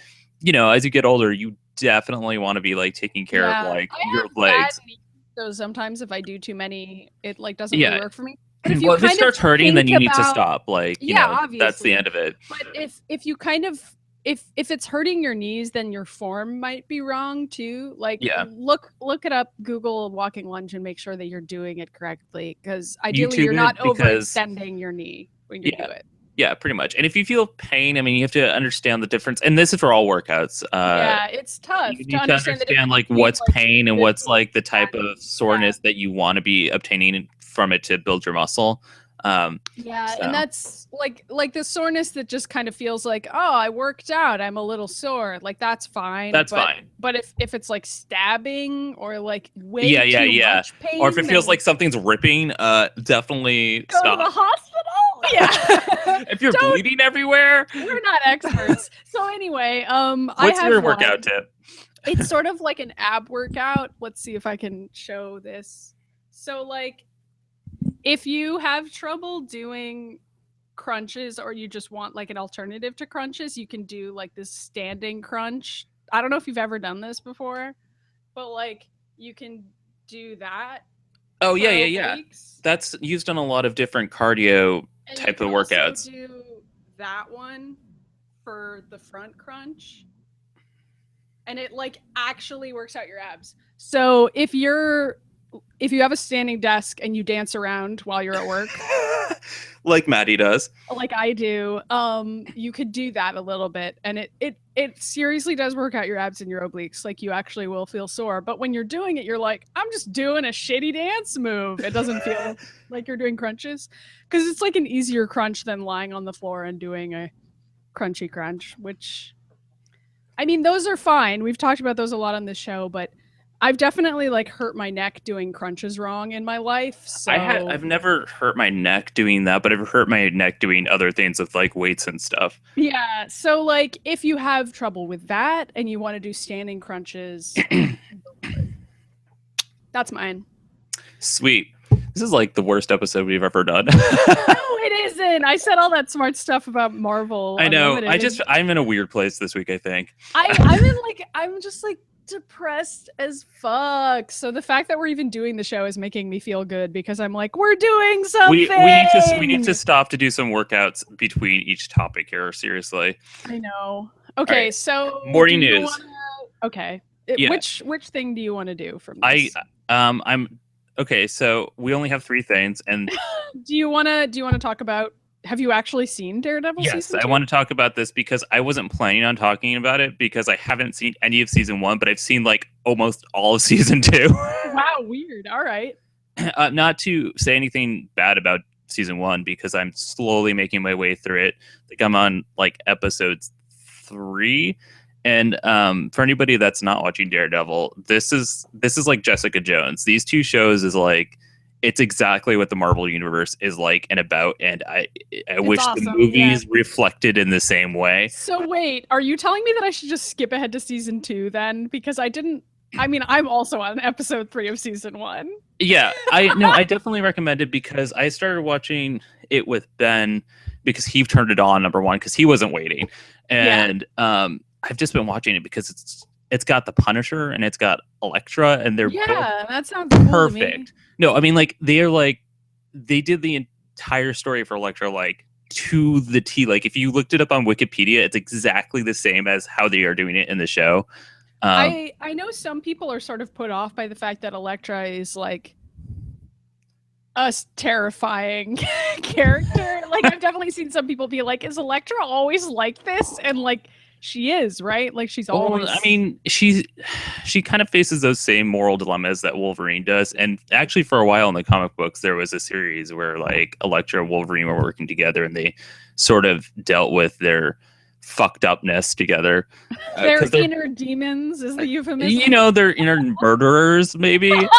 as you get older, you definitely want to be like taking care of like your legs. So sometimes if I do too many, it like doesn't really work for me. But if if it starts hurting, then you need to stop. Like, obviously. That's the end of it. But if you kind of if it's hurting your knees, then your form might be wrong too. Like, look it up, Google walking lunge, and make sure that you're doing it correctly. Because ideally, you're not overextending your knee when you do it. Yeah, pretty much. And if you feel pain, you have to understand the difference. And this is for all workouts. It's tough. You need to understand like what's pain and what's like the type of soreness that you want to be obtaining from it to build your muscle. And that's like the soreness that just kind of feels like, oh, I worked out, I'm a little sore. Like that's fine. That's fine. But if it's like stabbing or like way too much pain, or if it feels like something's ripping, definitely go stop. To the hospital. Yeah. If you're bleeding everywhere, we're not experts. So anyway, what's your workout tip? It's sort of like an ab workout. Let's see if I can show this. So like, if you have trouble doing crunches or you just want like an alternative to crunches, you can do like this standing crunch. I don't know if you've ever done this before, but like you can do that. Oh yeah. That's used on a lot of different cardio type of workouts. You can also do that one for the front crunch. And it like actually works out your abs. So if you have a standing desk and you dance around while you're at work, like Maddy does, like I do, you could do that a little bit, and it seriously does work out your abs and your obliques. Like you actually will feel sore, but when you're doing it, you're like, I'm just doing a shitty dance move. It doesn't feel like you're doing crunches, because it's like an easier crunch than lying on the floor and doing a crunchy crunch. Which, those are fine. We've talked about those a lot on this show, but I've definitely like hurt my neck doing crunches wrong in my life. So I've never hurt my neck doing that, but I've hurt my neck doing other things with like weights and stuff. Yeah. So like if you have trouble with that and you want to do standing crunches, that's mine. Sweet. This is like the worst episode we've ever done. No, it isn't. I said all that smart stuff about Marvel. I know. I'm in a weird place this week, I think. I'm just like depressed as fuck. So the fact that we're even doing the show is making me feel good because I'm like, we're doing something. We need to stop to do some workouts between each topic here. Seriously. I know. Okay, right. so Morning news. Okay. Yeah. Which thing do you want to do from this? I'm okay. So we only have 3 things, and do you want to talk about? Have you actually seen Daredevil? Yes, season 2? I want to talk about this because I wasn't planning on talking about it because I haven't seen any of season 1, but I've seen like almost all of season 2. Wow, weird. All right. Not to say anything bad about season 1 because I'm slowly making my way through it. I think I'm on like episode 3. And for anybody that's not watching Daredevil, this is like Jessica Jones. These 2 shows is like it's exactly what the Marvel universe is like and about, and I wish awesome. The movies reflected in the same way. So wait, are you telling me that I should just skip ahead to season 2 then? Because I'm also on episode 3 of season 1. Yeah, I definitely recommend it because I started watching it with Ben because he turned it on, number one, because he wasn't waiting. And I've just been watching it because it's got the Punisher and it's got Elektra, and they're both that sounds perfect. Cool to me. No, I mean like they did the entire story for Elektra like to the T. Like if you looked it up on Wikipedia, it's exactly the same as how they are doing it in the show. I know some people are sort of put off by the fact that Elektra is like a terrifying character. Like I've definitely seen some people be like, "Is Elektra always like this?" And like. She is, right? Like she's always. I mean, she kind of faces those same moral dilemmas that Wolverine does. And actually, for a while in the comic books, there was a series where like Elektra and Wolverine were working together, and they sort of dealt with their fucked upness together. Their inner demons is the euphemism. You know, their inner murderers, maybe. Sort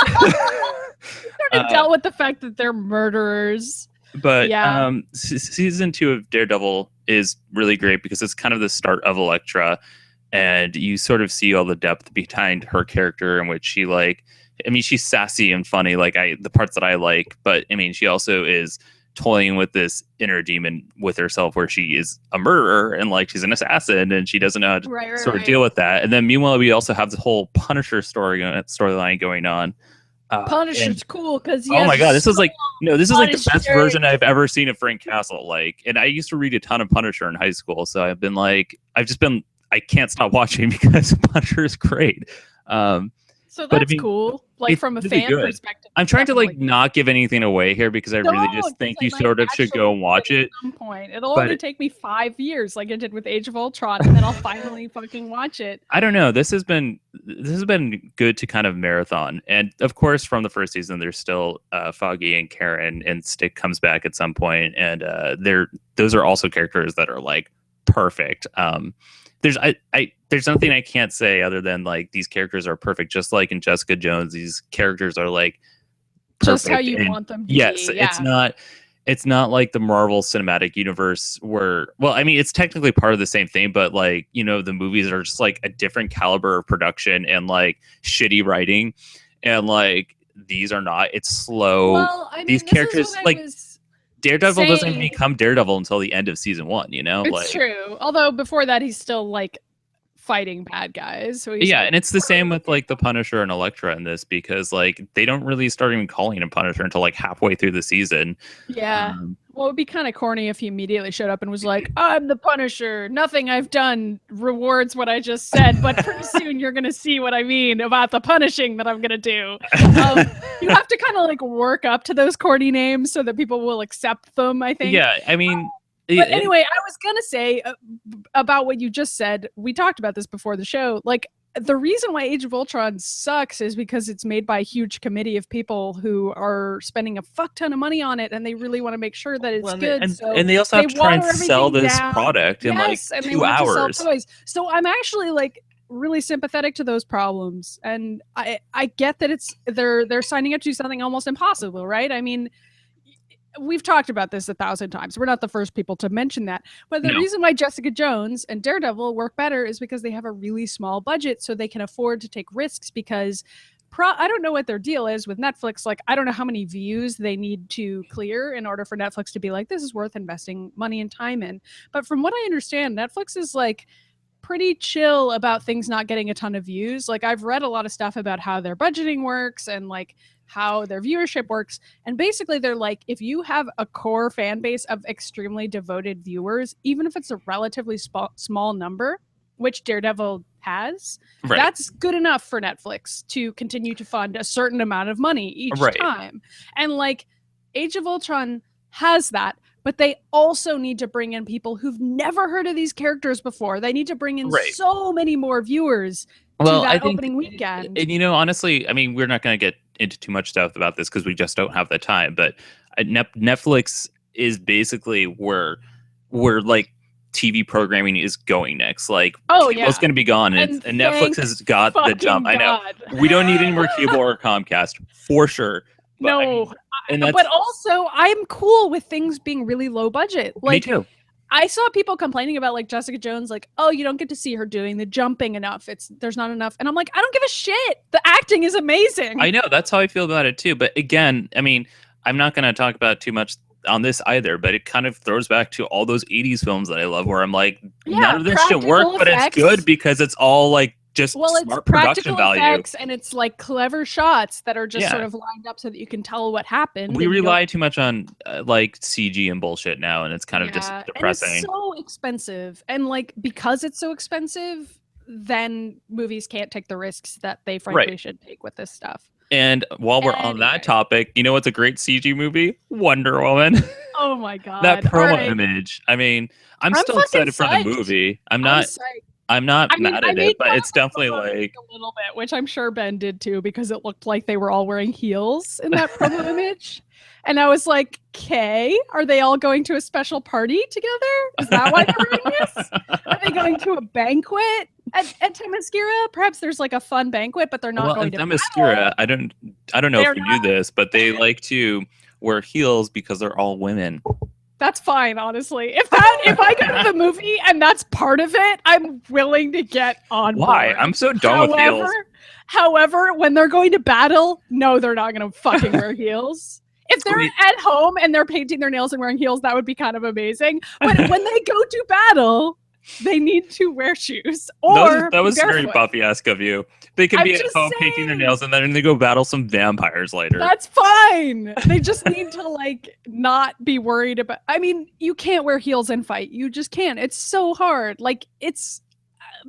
of dealt with the fact that they're murderers. But season 2 of Daredevil is really great because it's kind of the start of Elektra, and you sort of see all the depth behind her character, in which she she's sassy and funny, like the parts that I like, but I mean she also is toying with this inner demon with herself where she is a murderer and like she's an assassin and she doesn't know how to sort of deal with that. And then meanwhile we also have this whole Punisher storyline going on. Punisher's cool because oh my god, this is like the best version I've ever seen of Frank Castle. Like, and I used to read a ton of Punisher in high school, so I can't stop watching because Punisher is great. So that's cool. Like from a fan perspective. I'm trying to like not give anything away here because I really just think you sort of should go and watch it. At some point, it'll only take me 5 years, like it did with Age of Ultron, and then I'll finally fucking watch it. I don't know. This has been good to kind of marathon, and of course, from the first season, there's still Foggy and Karen, and Stick comes back at some point, and those are also characters that are like perfect. There's nothing I can't say other than like these characters are perfect. Just like in Jessica Jones, these characters are like perfect. Just how you want them to yes, be. Yeah. It's not like the Marvel Cinematic Universe where, well, I mean, it's technically part of the same thing, but like, you know, the movies are just like a different caliber of production and like shitty writing, and like these are not. It's slow. Well, I mean, these characters like. Daredevil doesn't become Daredevil until the end of season 1, you know? It's true. Although before that, he's still like fighting bad guys. So he's and it's the same with like the Punisher and Elektra in this because like they don't really start even calling him Punisher until like halfway through the season. Yeah. Well, it'd be kind of corny if he immediately showed up and was like, "I'm the Punisher. Nothing I've done rewards what I just said, but pretty soon you're gonna see what I mean about the punishing that I'm gonna do." You have to kind of like work up to those corny names so that people will accept them, I think. Yeah, I mean. But anyway, I was gonna say about what you just said. We talked about this before the show. Like the reason why Age of Ultron sucks is because it's made by a huge committee of people who are spending a fuck ton of money on it, and they really want to make sure that it's good. And they also have to try and sell this product in like 2 hours. So I'm actually like really sympathetic to those problems, and I get that they're signing up to do something almost impossible, right? I mean. We've talked about this 1,000 times. We're not the first people to mention that. But the reason why Jessica Jones and Daredevil work better is because they have a really small budget, so they can afford to take risks because I don't know what their deal is with Netflix. Like, I don't know how many views they need to clear in order for Netflix to be like, this is worth investing money and time in. But from what I understand, Netflix is like pretty chill about things not getting a ton of views. Like I've read a lot of stuff about how their budgeting works and like how their viewership works. And basically they're like, if you have a core fan base of extremely devoted viewers, even if it's a relatively small number, which Daredevil has, that's good enough for Netflix to continue to fund a certain amount of money each time. And like Age of Ultron has that, but they also need to bring in people who've never heard of these characters before. They need to bring in so many more viewers to that opening weekend. And honestly, I mean, we're not going to get into too much stuff about this because we just don't have the time, but Netflix is basically where like TV programming is going next. Like, cable's going to be gone, and Netflix has got the jump. God. I know we don't need any more cable or Comcast for sure. But, no, but also I'm cool with things being really low budget. Like, me too. I saw people complaining about like Jessica Jones, like, oh, you don't get to see her doing the jumping enough. There's not enough. And I'm like, I don't give a shit. The acting is amazing. I know. That's how I feel about it too. But again, I mean, I'm not going to talk about too much on this either, but it kind of throws back to all those 80s films that I love where I'm like, none of this should work, but it's good because it's all like just smart production value. And it's like clever shots that are just sort of lined up so that you can tell what happened. We rely too much on like CG and bullshit now, and it's kind of just depressing. And it's so expensive, and like because it's so expensive, then movies can't take the risks that they frankly should take with this stuff. And while we're on that topic, you know what's a great CG movie? Wonder Woman. Oh my god, that promo image. I mean, I'm still excited for the movie. I'm not mad at it, but it's definitely like a little bit, which I'm sure Ben did too, because it looked like they were all wearing heels in that promo image. And I was like, okay, are they all going to a special party together? Is that why they're wearing this? Are they going to a banquet at Themyscira? Perhaps there's like a fun banquet, but they're not going to Themyscira. I don't know if you knew this, but they like to wear heels because they're all women. That's fine, honestly. If I go to the movie and that's part of it, I'm willing to get on board. Why? I'm so done with heels. However, when they're going to battle, no, they're not going to fucking wear heels. If they're at home and they're painting their nails and wearing heels, that would be kind of amazing. But when they go to battle, they need to wear shoes. Or that was barefoot. Very Buffy-esque of you. They can be at home painting their nails and then they go battle some vampires later. That's fine. They just need to like not be worried about. I mean, you can't wear heels and fight. You just can't. It's so hard. Like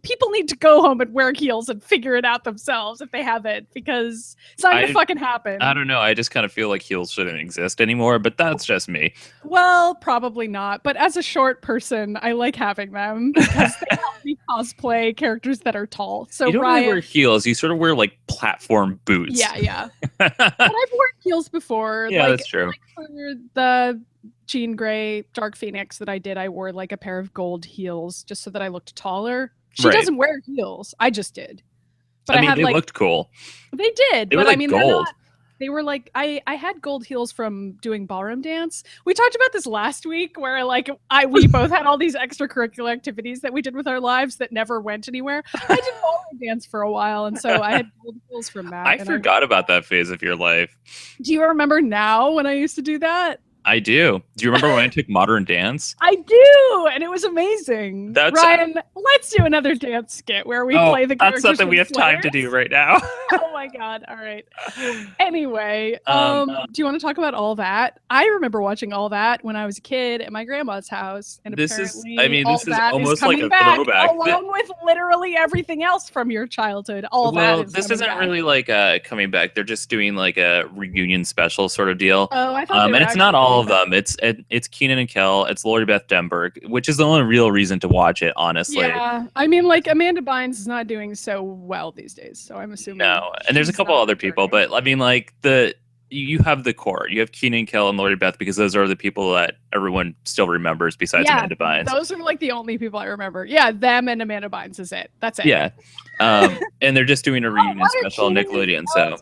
people need to go home and wear heels and figure it out themselves if they haven't, because it's not gonna fucking happen. I don't know. I just kind of feel like heels shouldn't exist anymore, but that's just me. Well, probably not. But as a short person, I like having them because they help me cosplay characters that are tall. So you don't really wear heels. You sort of wear like platform boots. Yeah. But I've worn heels before. Yeah, that's true. Like for the Jean Grey Dark Phoenix that I did, I wore like a pair of gold heels just so that I looked taller. She doesn't wear heels. I just did. But I mean, they looked cool. They did. They were but like I mean, gold. They were like, I had gold heels from doing ballroom dance. We talked about this last week where like we both had all these extracurricular activities that we did with our lives that never went anywhere. I did ballroom dance for a while, and so I had gold heels from that. I forgot about that phase of your life. Do you remember now when I used to do that? I do. Do you remember when I took modern dance? I do, and it was amazing. Ryan, let's do another dance skit where we play the characters. That's something we have time to do right now. Oh my god! All right. Anyway, do you want to talk about All That? I remember watching All That when I was a kid at my grandma's house, and this is almost like a throwback, along with literally everything else from your childhood. This isn't really like coming back. They're just doing like a reunion special sort of deal. Oh, I thought. And it's not all of them. It's Keenan and Kel. It's Lori Beth Denberg, which is the only real reason to watch it, honestly. Yeah, I mean, like Amanda Bynes is not doing so well these days, so I'm assuming. No, and there's a couple other people, but I mean, like you have the core. You have Keenan, Kel, and Lori Beth because those are the people that everyone still remembers besides Amanda Bynes. Those are like the only people I remember. Yeah, them and Amanda Bynes is it. That's it. Yeah, and they're just doing a reunion special on Nickelodeon. So.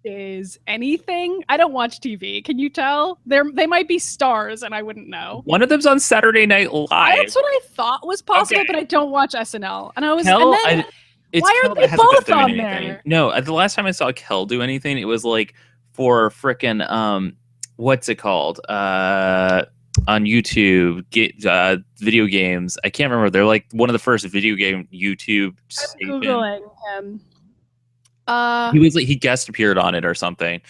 Is anything? I don't watch TV. Can you tell? They might be stars, and I wouldn't know. One of them's on Saturday Night Live. That's what I thought was possible, but I don't watch SNL. And I was. Kel, and then, why are they both on there? No, the last time I saw Kel do anything, it was like for frickin' what's it called? on YouTube, video games. I can't remember. They're like one of the first video game YouTube I'm Googling him. He guest appeared on it or something.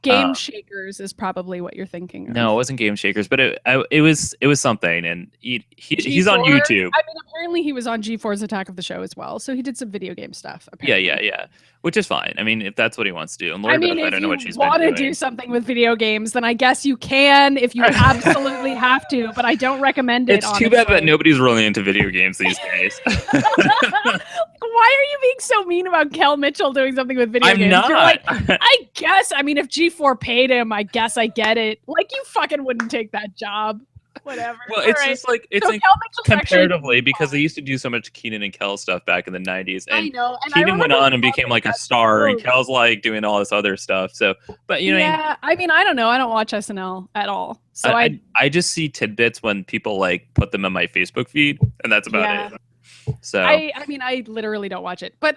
Game Shakers is probably what you're thinking of. No, it wasn't Game Shakers, but it was something, and he's on YouTube. I mean, apparently he was on G4's Attack of the Show as well, so he did some video game stuff. Apparently. Yeah, which is fine. I mean, if that's what he wants to do. And Lord I mean, knows, I don't know what she's been doing. If you want to do something with video games, then I guess you can if you absolutely have to, but I don't recommend it. It's too bad that nobody's really into video games these days. Why are you being so mean about Kel Mitchell doing something with video games? I'm not. You're like, I guess. I mean, if G4 paid him, I guess I get it. Like, you fucking wouldn't take that job. Whatever. Well, it's just like it's so like comparatively because they used to do so much Keenan and Kel stuff back in the 90s, and I know. And Keenan went on and became like a star, and Kel's like doing all this other stuff. So, but you know, yeah. I mean, I don't know. I don't watch SNL at all, so I just see tidbits when people like put them in my Facebook feed, and that's about it. So I mean, I literally don't watch it, but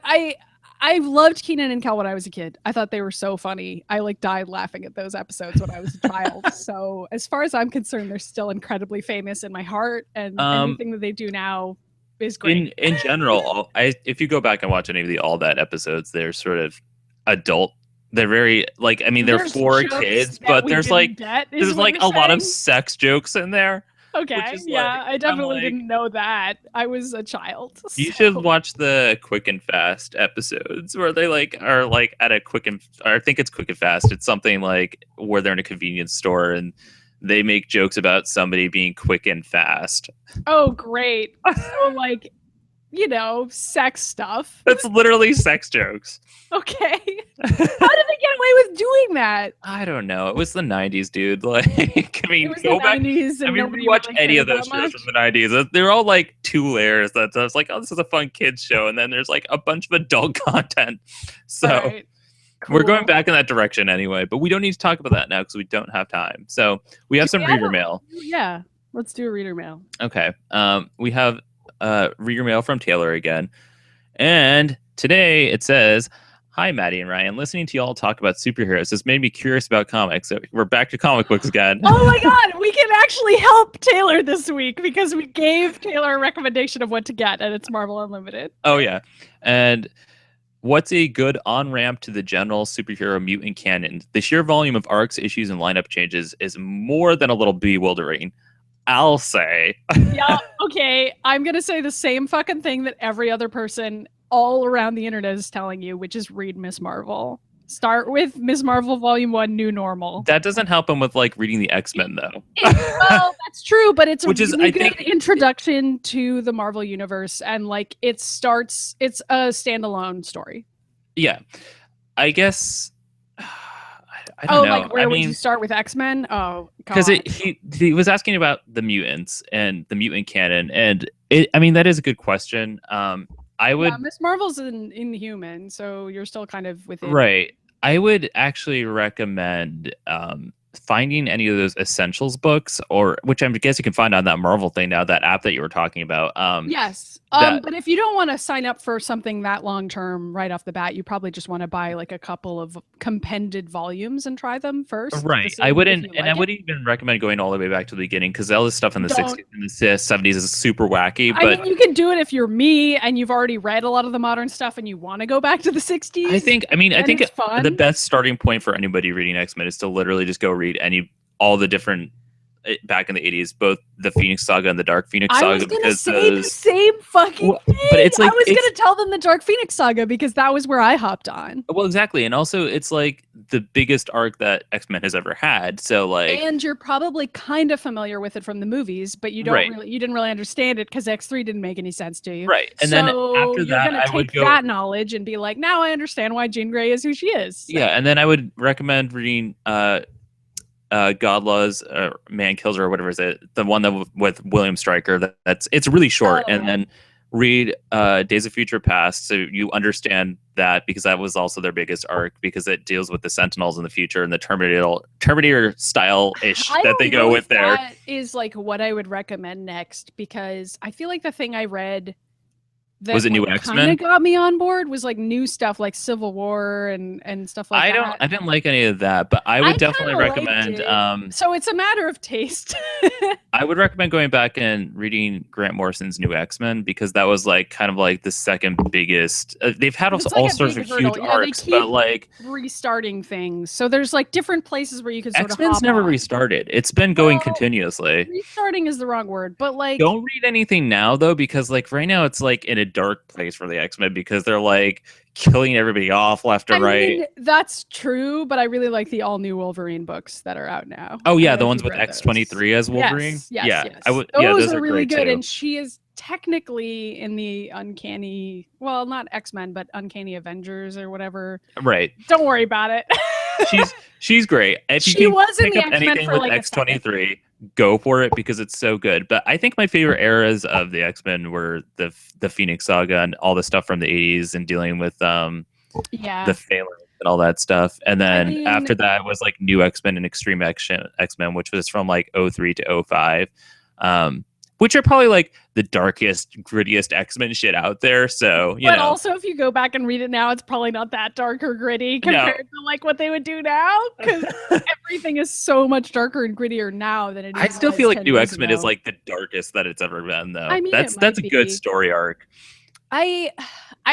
I loved Keenan and Kel when I was a kid. I thought they were so funny. I like died laughing at those episodes when I was a child. So as far as I'm concerned, they're still incredibly famous in my heart, and anything that they do now is great. In general, if you go back and watch any of the All That episodes, they're sort of adult. They're very like, I mean, they're for kids, but there's like a lot of sex jokes in there. Okay, yeah, I definitely didn't know that. I was a child. You should watch the Quick and Fast episodes where they are at a or I think it's Quick and Fast. It's something like where they're in a convenience store and they make jokes about somebody being quick and fast. Oh, great. So like, sex stuff. That's literally sex jokes. Okay. How did they get away with doing that? I don't know. It was the 90s, dude. Like, I mean, go back. 90s and rewatch really any of those shows from the 90s. They're all like 2 layers. That's like, oh, this is a fun kids show. And then there's like a bunch of adult content. So we're going back in that direction anyway. But we don't need to talk about that now because we don't have time. So we have some reader mail. Yeah. Let's do a reader mail. Okay. We have reader mail from Taylor again. And today it says, "Hi, Maddy and Ryan. Listening to y'all talk about superheroes has made me curious about comics." So we're back to comic books again. Oh my God, we can actually help Taylor this week because we gave Taylor a recommendation of what to get, and it's Marvel Unlimited. Oh yeah, and what's a good on-ramp to the general superhero mutant canon? The sheer volume of arcs, issues, and lineup changes is more than a little bewildering, I'll say. Yeah, okay. I'm going to say the same fucking thing that every other person all around the internet is telling you, which is read Miss Marvel. Start with Miss Marvel Volume 1, New Normal. That doesn't help him with like reading the X-Men though. Well, that's true, but it's a really good introduction to the Marvel universe, and like it's a standalone story. Yeah. I guess I don't know. Like where would you start with X-Men? Oh, because he was asking about the mutants and the mutant canon, and that is a good question. I would. Yeah, Miss Marvel's an Inhuman, so you're still kind of within. Right. I would actually recommend finding any of those Essentials books, which I guess you can find on that Marvel thing now, that app that you were talking about. Yes. But if you don't want to sign up for something that long term right off the bat, you probably just want to buy like a couple of compended volumes and try them first. Right. I wouldn't, I wouldn't even recommend going all the way back to the beginning because all this stuff in the 60s and the 70s is super wacky. But I mean, you can do it if you're me and you've already read a lot of the modern stuff and you want to go back to the 60s. I think the best starting point for anybody reading X-Men is to literally just go read all the different back in the 80s, both the Phoenix Saga and the Dark Phoenix Saga. I was going to say the same fucking thing. But it's like, I was going to tell them the Dark Phoenix Saga because that was where I hopped on. Well, exactly. And also it's like the biggest arc that X-Men has ever had. So like, and you're probably kind of familiar with it from the movies, but you didn't really understand it because X3 didn't make any sense to you. Right. And then after that, I would take that knowledge and be like, now I understand why Jean Grey is who she is. So. Yeah. And then I would recommend reading Godlaw's Man Kills Her or whatever is it, the one that with William Stryker. It's really short, and then read Days of Future Past so you understand that, because that was also their biggest arc because it deals with the Sentinels in the future and the Terminator style ish that they go with there. That is like what I would recommend next, because I feel like the thing I read that Was it New kind X-Men? of got me on board was like new stuff like Civil War and stuff like that. I didn't like any of that, but I would definitely recommend So it's a matter of taste. I would recommend going back and reading Grant Morrison's New X-Men, because that was like kind of like the second biggest. They've had It's all like a sorts big of hurdle. huge Yeah, they arcs, keep but like restarting things. So there's like different places where you can sort X-Men's of never hop on. restarted. It's been going Well, continuously. Restarting is the wrong word, but like Don't read anything now though, because like right now it's like in a dark place for the X-Men, because they're like killing everybody off left or I right. mean, that's true, but I really like the all new Wolverine books that are out now. Oh yeah, I the don't know if ones you've with read X-23 as Wolverine. Yes. I would. Yeah, Those those are really great good, too. and she is technically in the uncanny, well, not X-Men, but Uncanny Avengers or whatever. Right. Don't worry about it. She's great. If you She can was in pick the up X-Men anything for with like a second. X-23, go for it, because it's so good. But I think my favorite eras of the X-Men were the Phoenix Saga and all the stuff from the 80s and dealing with Yeah. the Phalanx and all that stuff. And then I mean- after that was like New X-Men and Extreme X-Men, which was from like 03 to 05. Which are probably like the darkest, grittiest X-Men shit out there. So, you But know. also, if you go back and read it now, it's probably not that dark or gritty compared to like what they would do now, because everything is so much darker and grittier now than it is. I still feel like 10 New years X-Men ago. is like the darkest that it's ever been, though. I mean, that's it might a good be. story arc. I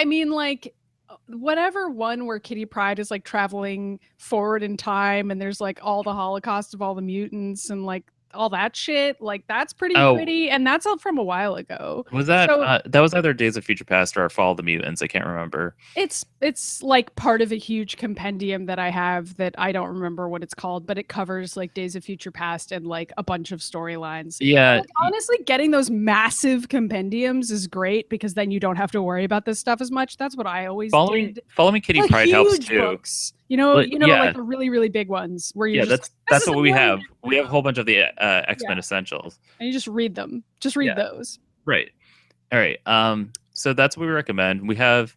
mean, like whatever one where Kitty Pryde is like traveling forward in time, and there's like all the Holocaust of all the mutants and like all that shit, like that's pretty gritty, and that's all from a while ago. Was that So- that was either Days of Future Past or Fall of the Mutants? I can't remember. It's like part of a huge compendium that I have that I don't remember what it's called, but it covers like Days of Future Past and like a bunch of storylines. Yeah. Like, honestly, getting those massive compendiums is great, because then you don't have to worry about this stuff as much. That's what I always did. Following Kitty Like Pryde helps huge too. books. You know, yeah. like the really, really big ones where you That's what we have. We have a whole bunch of the X-Men Essentials. And you just read them. Just read those. Right. All right. So that's what we recommend. We have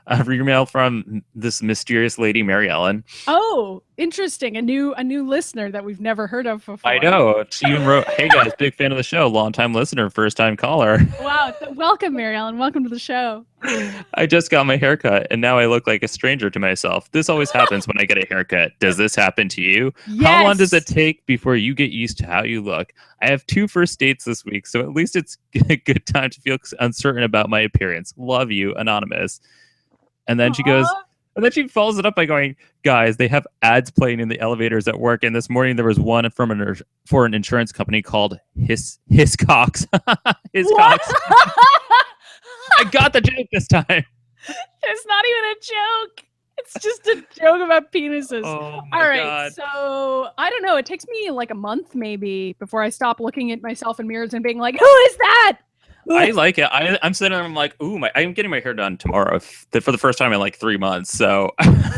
a email from this mysterious lady, Mary Ellen. Oh, interesting. A new listener that we've never heard of before. I know. She even wrote, "Hey guys, big fan of the show, long time listener, first time caller." Wow. Welcome, Mary Ellen. Welcome to the show. I just got my haircut and now I look like a stranger to myself. This always happens when I get a haircut. Does this happen to you? Yes. How long does it take before you get used to how you look? I have 2 first dates this week, so at least it's a good time to feel uncertain about my appearance. Love you, Anonymous. And then she goes, and then she follows it up by going, "Guys, they have ads playing in the elevators at work, and this morning there was one from for an insurance company called Hiscox." Hiscox. I got the joke this time. It's not even a joke. It's just a joke about penises. Oh my All right. God. So I don't know. It takes me like a month maybe before I stop looking at myself in mirrors and being like, "Who is that?" I like it. I'm sitting there, I'm like, ooh, I'm getting my hair done tomorrow for the first time in like 3 months. So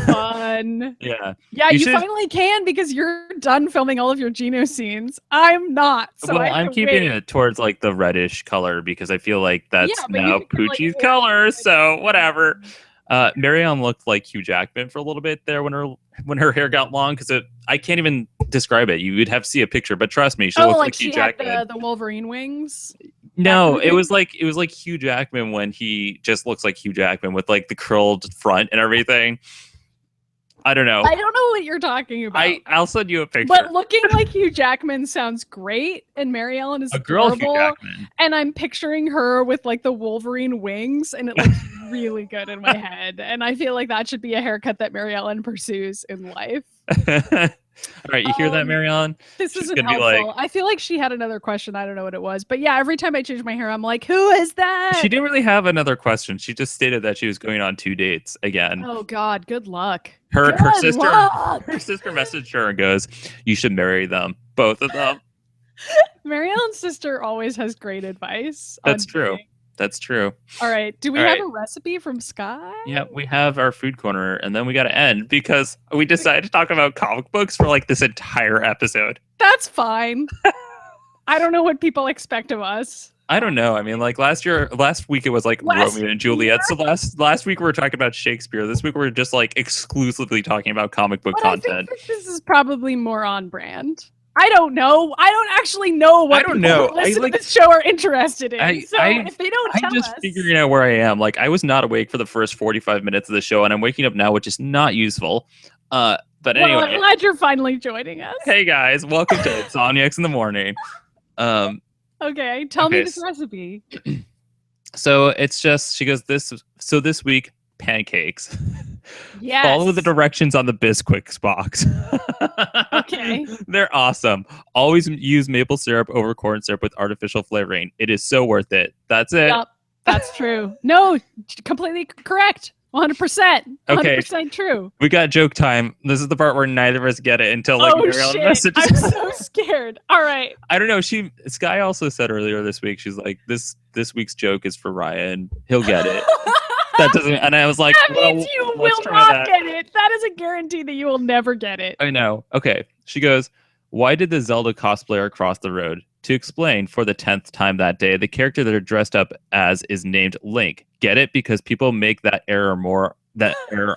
Fun. yeah. Yeah, you finally can, because you're done filming all of your Geno scenes. I'm not. So Well, I'm keeping it towards like the reddish color because I feel like that's but now you can, like, Poochie's color. So whatever. Marianne looked like Hugh Jackman for a little bit there when her hair got long, because I can't even describe it. You would have to see a picture, but trust me, she looked like Hugh Jackman. Had the Wolverine wings. No, it was like Hugh Jackman when he just looks like Hugh Jackman with like the curled front and everything. I don't know. I don't know what you're talking about. I'll send you a picture. But looking like Hugh Jackman sounds great, and Mary Ellen is a girl Hugh adorable, Jackman. and I'm picturing her with like the Wolverine wings, and it looks really good in my head. And I feel like that should be a haircut that Mary Ellen pursues in life. All right, you hear that, Mary Ellen? This She's isn't gonna be helpful. like- I feel like she had another question. I don't know what it was, but yeah, every time I change my hair, I'm like, "Who is that?" She didn't really have another question. She just stated that she was going on 2 dates again. Oh God, good luck. Her Good sister luck. her sister messaged her and goes, "You should marry them, both of them." Mary Ellen's sister always has great advice. That's on true. dating. That's true. All right, do we All have right. a recipe from Skye? Yeah, we have our food corner, and then we got to end because we decided to talk about comic books for like this entire episode. That's fine. I don't know what people expect of us. I don't know. I mean, like last week it was like Romeo and Juliet. So last week we were talking about Shakespeare. This week we're just like exclusively talking about comic book But content. I think that this is probably more on brand. I don't know. I don't actually know what I don't know. people who listen to this show are interested in. If they don't tell I'm just us, figuring out where I am. Like, I was not awake for the first 45 minutes of the show, and I'm waking up now, which is not useful. But anyway, I'm glad you're finally joining us. Hey guys, welcome to Insomniacs in the morning. Okay, tell me this recipe. So it's just, she goes, this week, pancakes. Yes. Follow the directions on the Bisquick box. Okay. They're awesome. Always use maple syrup over corn syrup with artificial flavoring. It is so worth it. That's it. Yep, that's true. No, completely correct. 100%. 100% true. We got joke time. This is the part where neither of us get it until like shit. Messages. I'm so scared. All right. I don't know. Skye also said earlier this week, she's like, this week's joke is for Ryan. He'll get it. That doesn't, and I was like, that means you will not get it. That is a guarantee that you will never get it. I know. Okay. She goes, why did the Zelda cosplayer cross the road? To explain, for the 10th time that day, the character that are dressed up as is named Link. Get it? Because people make that error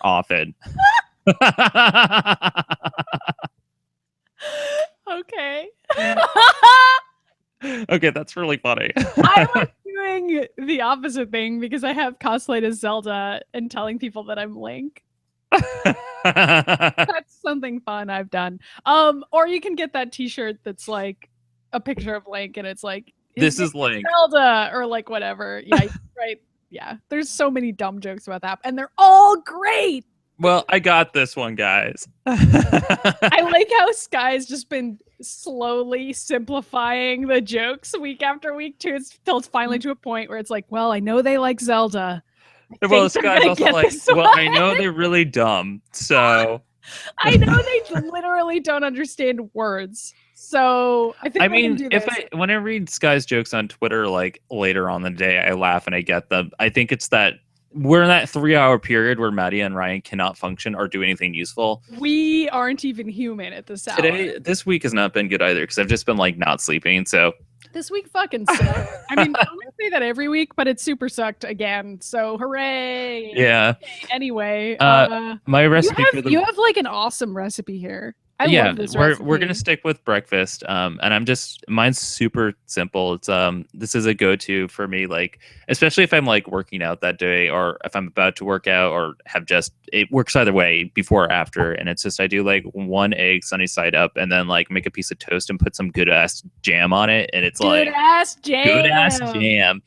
often. Okay. Okay, that's really funny. I was doing the opposite thing because I have cosplayed as Zelda and telling people that I'm Link. That's something fun I've done. Or you can get that t-shirt that's like a picture of Link and it's like, this is Link. Zelda, or like whatever. Yeah, right. Yeah. There's so many dumb jokes about that, and they're all great. Well, I got this one, guys. I like how Skye's just been slowly simplifying the jokes week after week too. Till it's finally to a point where it's like, well, I know they like Zelda. Well, Skye's also like, well, I know they're really dumb, so I know they literally don't understand words. So I think when I read Skye's jokes on Twitter, like later on the day, I laugh and I get them. I think it's that we're in that 3-hour period where Maddy and Ryan cannot function or do anything useful. We aren't even human at this hour. This week has not been good either because I've just been like not sleeping. So this week fucking sucked. I mean, I'm gonna say that every week, but it super sucked again. So hooray! Yeah. Anyway, my recipe you have like an awesome recipe here. I love this recipe. We're gonna stick with breakfast. And mine's super simple. It's this is a go-to for me, like especially if I'm like working out that day or if I'm about to work out or it works either way, before or after. And it's just I do like 1 egg sunny side up and then like make a piece of toast and put some good ass jam on it. And it's good ass jam.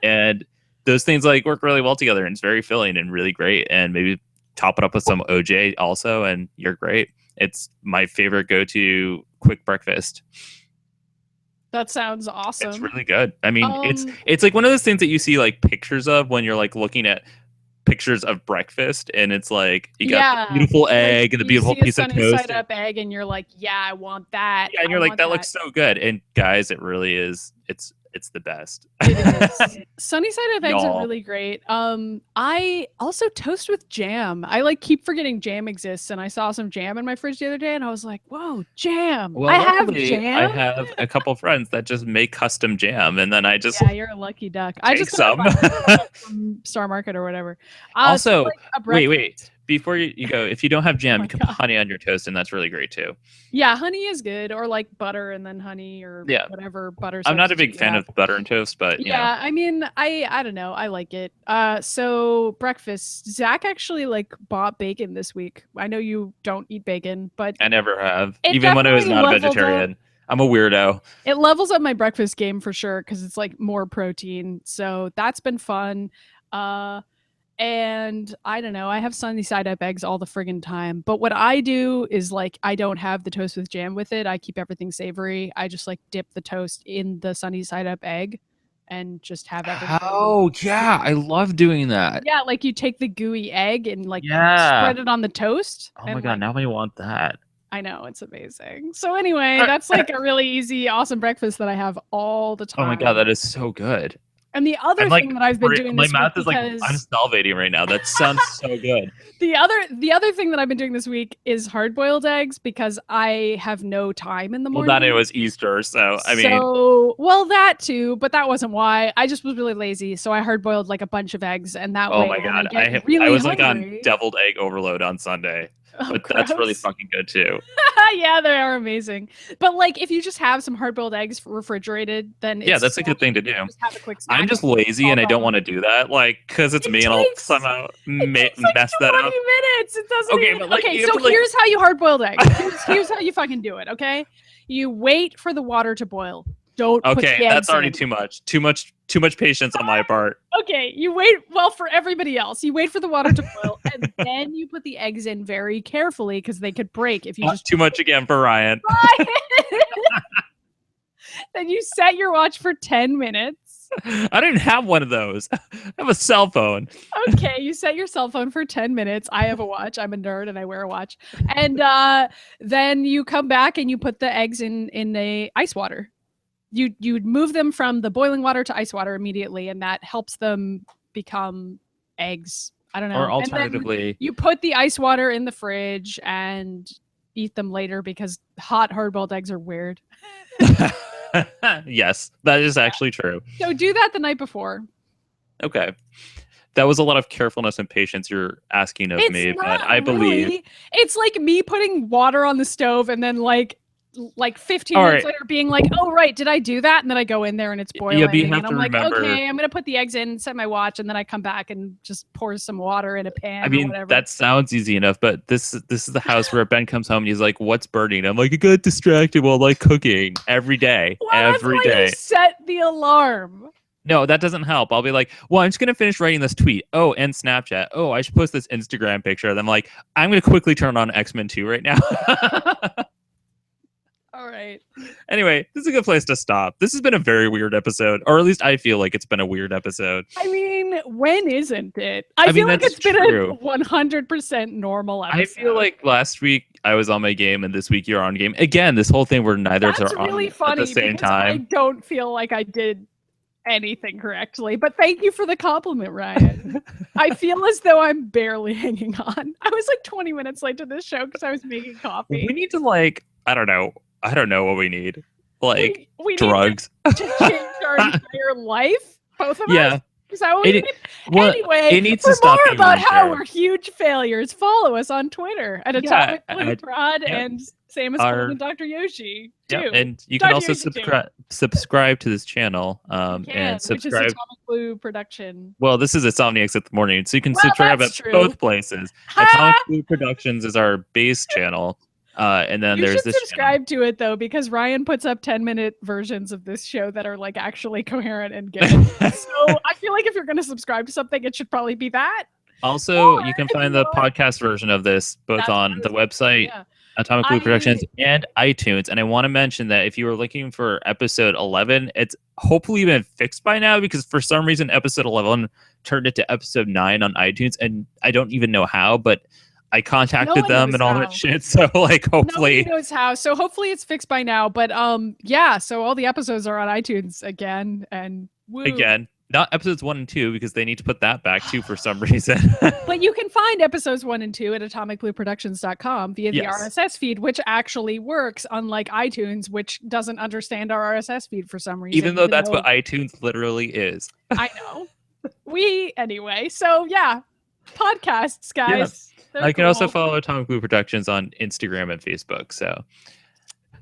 And those things like work really well together and it's very filling and really great. And maybe top it up with some OJ also, and you're great. It's my favorite go-to quick breakfast. That sounds awesome. It's really good. I mean, it's like one of those things that you see like pictures of when you're like looking at pictures of breakfast, and it's like you got the beautiful egg and the beautiful piece of toast. Side up egg, and you're like, yeah, I want that. Yeah, and you're like, that looks so good. And guys, it really is. It's the best. It is. Sunny side up eggs are really great. I also toast with jam. I like keep forgetting jam exists, and I saw some jam in my fridge the other day, and I was like, "Whoa, jam! Well, I have jam." I have a couple friends that just make custom jam, and then I just you're a lucky duck. I just some from Star Market or whatever. Also, wait. Before you go, if you don't have jam, you can put honey on your toast, and that's really great too. Yeah, honey is good, or like butter and then honey, or whatever butter. I'm not a big fan of butter and toast, but I mean, I don't know, I like it. So breakfast, Zach actually like bought bacon this week. I know you don't eat bacon, but I never have, even when I was not a vegetarian. I'm a weirdo. It levels up my breakfast game for sure because it's like more protein, so that's been fun. And I don't know, I have sunny side up eggs all the friggin' time. But what I do is like, I don't have the toast with jam with it. I keep everything savory. I just like dip the toast in the sunny side up egg and just have everything. Oh, yeah. I love doing that. Yeah, like you take the gooey egg and like spread it on the toast. Oh my God, now I want that. I know, it's amazing. So anyway, that's like a really easy, awesome breakfast that I have all the time. Oh my God, that is so good. And the other thing that I've been doing this week, my mouth is like, I'm salivating right now. That sounds so good. The other thing that I've been doing this week is hard-boiled eggs because I have no time in the morning. Well, then it was Easter, so I mean. Well, that too, but that wasn't why. I just was really lazy, so I hard-boiled like a bunch of eggs, and that way. Oh my God, I was like on deviled egg overload on Sunday. but that's really gross. fucking good too. Yeah, they are amazing. But like, if you just have some hard-boiled eggs refrigerated, then Yeah, it's that's a good thing to do. just have a quick snack. I'm just lazy and I don't want to do that, like, because it's me and I'll somehow It takes like mess that 20 up. minutes. It doesn't Okay, even. but, like, Okay, you have so to, like- here's how you hard-boiled eggs. Here's how you fucking do it. Okay, you wait for the water to boil. Don't. Put Okay, the that's eggs already in. too much. Too much patience on my part. Okay, you wait. Well, for everybody else, you wait for the water to boil, and then you put the eggs in very carefully because they could break if you Not just too much again for Ryan. Then you set your watch for 10 minutes. I didn't have one of those. I have a cell phone. Okay, you set your cell phone for 10 minutes. I have a watch. I'm a nerd and I wear a watch. And then you come back and you put the eggs in the ice water. You'd move them from the boiling water to ice water immediately, and that helps them become eggs. I don't know. Or alternatively, you put the ice water in the fridge and eat them later because hot hard-boiled eggs are weird. yes, that is actually true. So do that the night before. Okay. That was a lot of carefulness and patience you're asking of me, but I believe. Really. It's like me putting water on the stove and then like 15 minutes later being like, oh right, did I do that? And then I go in there and it's boiling. Yeah, but you have and I'm to like, remember, okay, I'm gonna put the eggs in, set my watch, and then I come back and just pour some water in a pan. I mean, or whatever. that sounds easy enough, but this is the house where Ben comes home and he's like, "What's burning?" I'm like, "I got distracted while like cooking every day, every day." You set the alarm. No, that doesn't help. I'll be like, well, I'm just going to finish writing this tweet. Oh, and Snapchat. Oh, I should post this Instagram picture. Then I'm like, I'm going to quickly turn on X-Men 2 right now. All right. Anyway, this is a good place to stop. This has been a very weird episode, or at least I feel like it's been a weird episode. I mean, when isn't it? I feel like it's been a 100% normal episode. I feel like last week I was on my game and this week you're on game. Again, this whole thing where neither of us are really on funny at the same time. I don't feel like I did anything correctly, but thank you for the compliment, Ryan. I feel as though I'm barely hanging on. I was like 20 minutes late to this show because I was making coffee. We need to I don't know what we need. Like we drugs. Need to change our entire life, both of us. Is that what we need? Anyway, it needs for to stop more about how shared. We're huge failures, follow us on Twitter at Atomic Blue Prod and Samus Gold and Dr. Yoshi too. Yeah, and you can also subscribe to this channel and subscribe. Which is Atomic Blue Production. Well, this is Insomniacs at the morning, so you can subscribe at both places. Atomic Blue Productions is our base channel. And then there's this subscribe to it though, because Ryan puts up 10-minute versions of this show that are like actually coherent and good. So I feel like if you're going to subscribe to something, it should probably be that. Also, you can find the podcast version of this both on the website, Atomic Blue Productions, and iTunes. And I want to mention that if you were looking for episode 11, it's hopefully been fixed by now, because for some reason episode 11 turned into episode 9 on iTunes, and I don't even know how, but I contacted them and all that shit. So like, hopefully nobody knows how. So hopefully it's fixed by now. But yeah. So all the episodes are on iTunes again, and again, not episodes 1 and 2 because they need to put that back too for some reason. But you can find episodes 1 and 2 at atomicblueproductions.com via the RSS feed, which actually works, unlike iTunes, which doesn't understand our RSS feed for some reason. Even though that's what iTunes literally is. I know. Anyway. So yeah, podcasts, guys. Yeah. I can also follow Atomic Blue Productions on Instagram and Facebook. So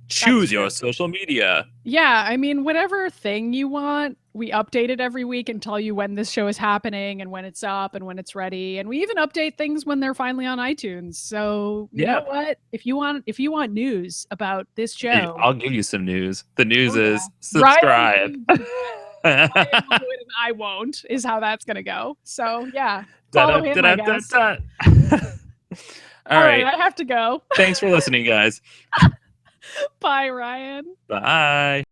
choose your social media. Yeah, I mean, whatever thing you want, we update it every week and tell you when this show is happening and when it's up and when it's ready. And we even update things when they're finally on iTunes. So you know what? If you want news about this show, I'll give you some news. The news is subscribe. Ryan will do it and I won't, is how that's gonna go. So yeah. Follow him, I guess. All right, I have to go. Thanks for listening, guys. Bye, Ryan. Bye.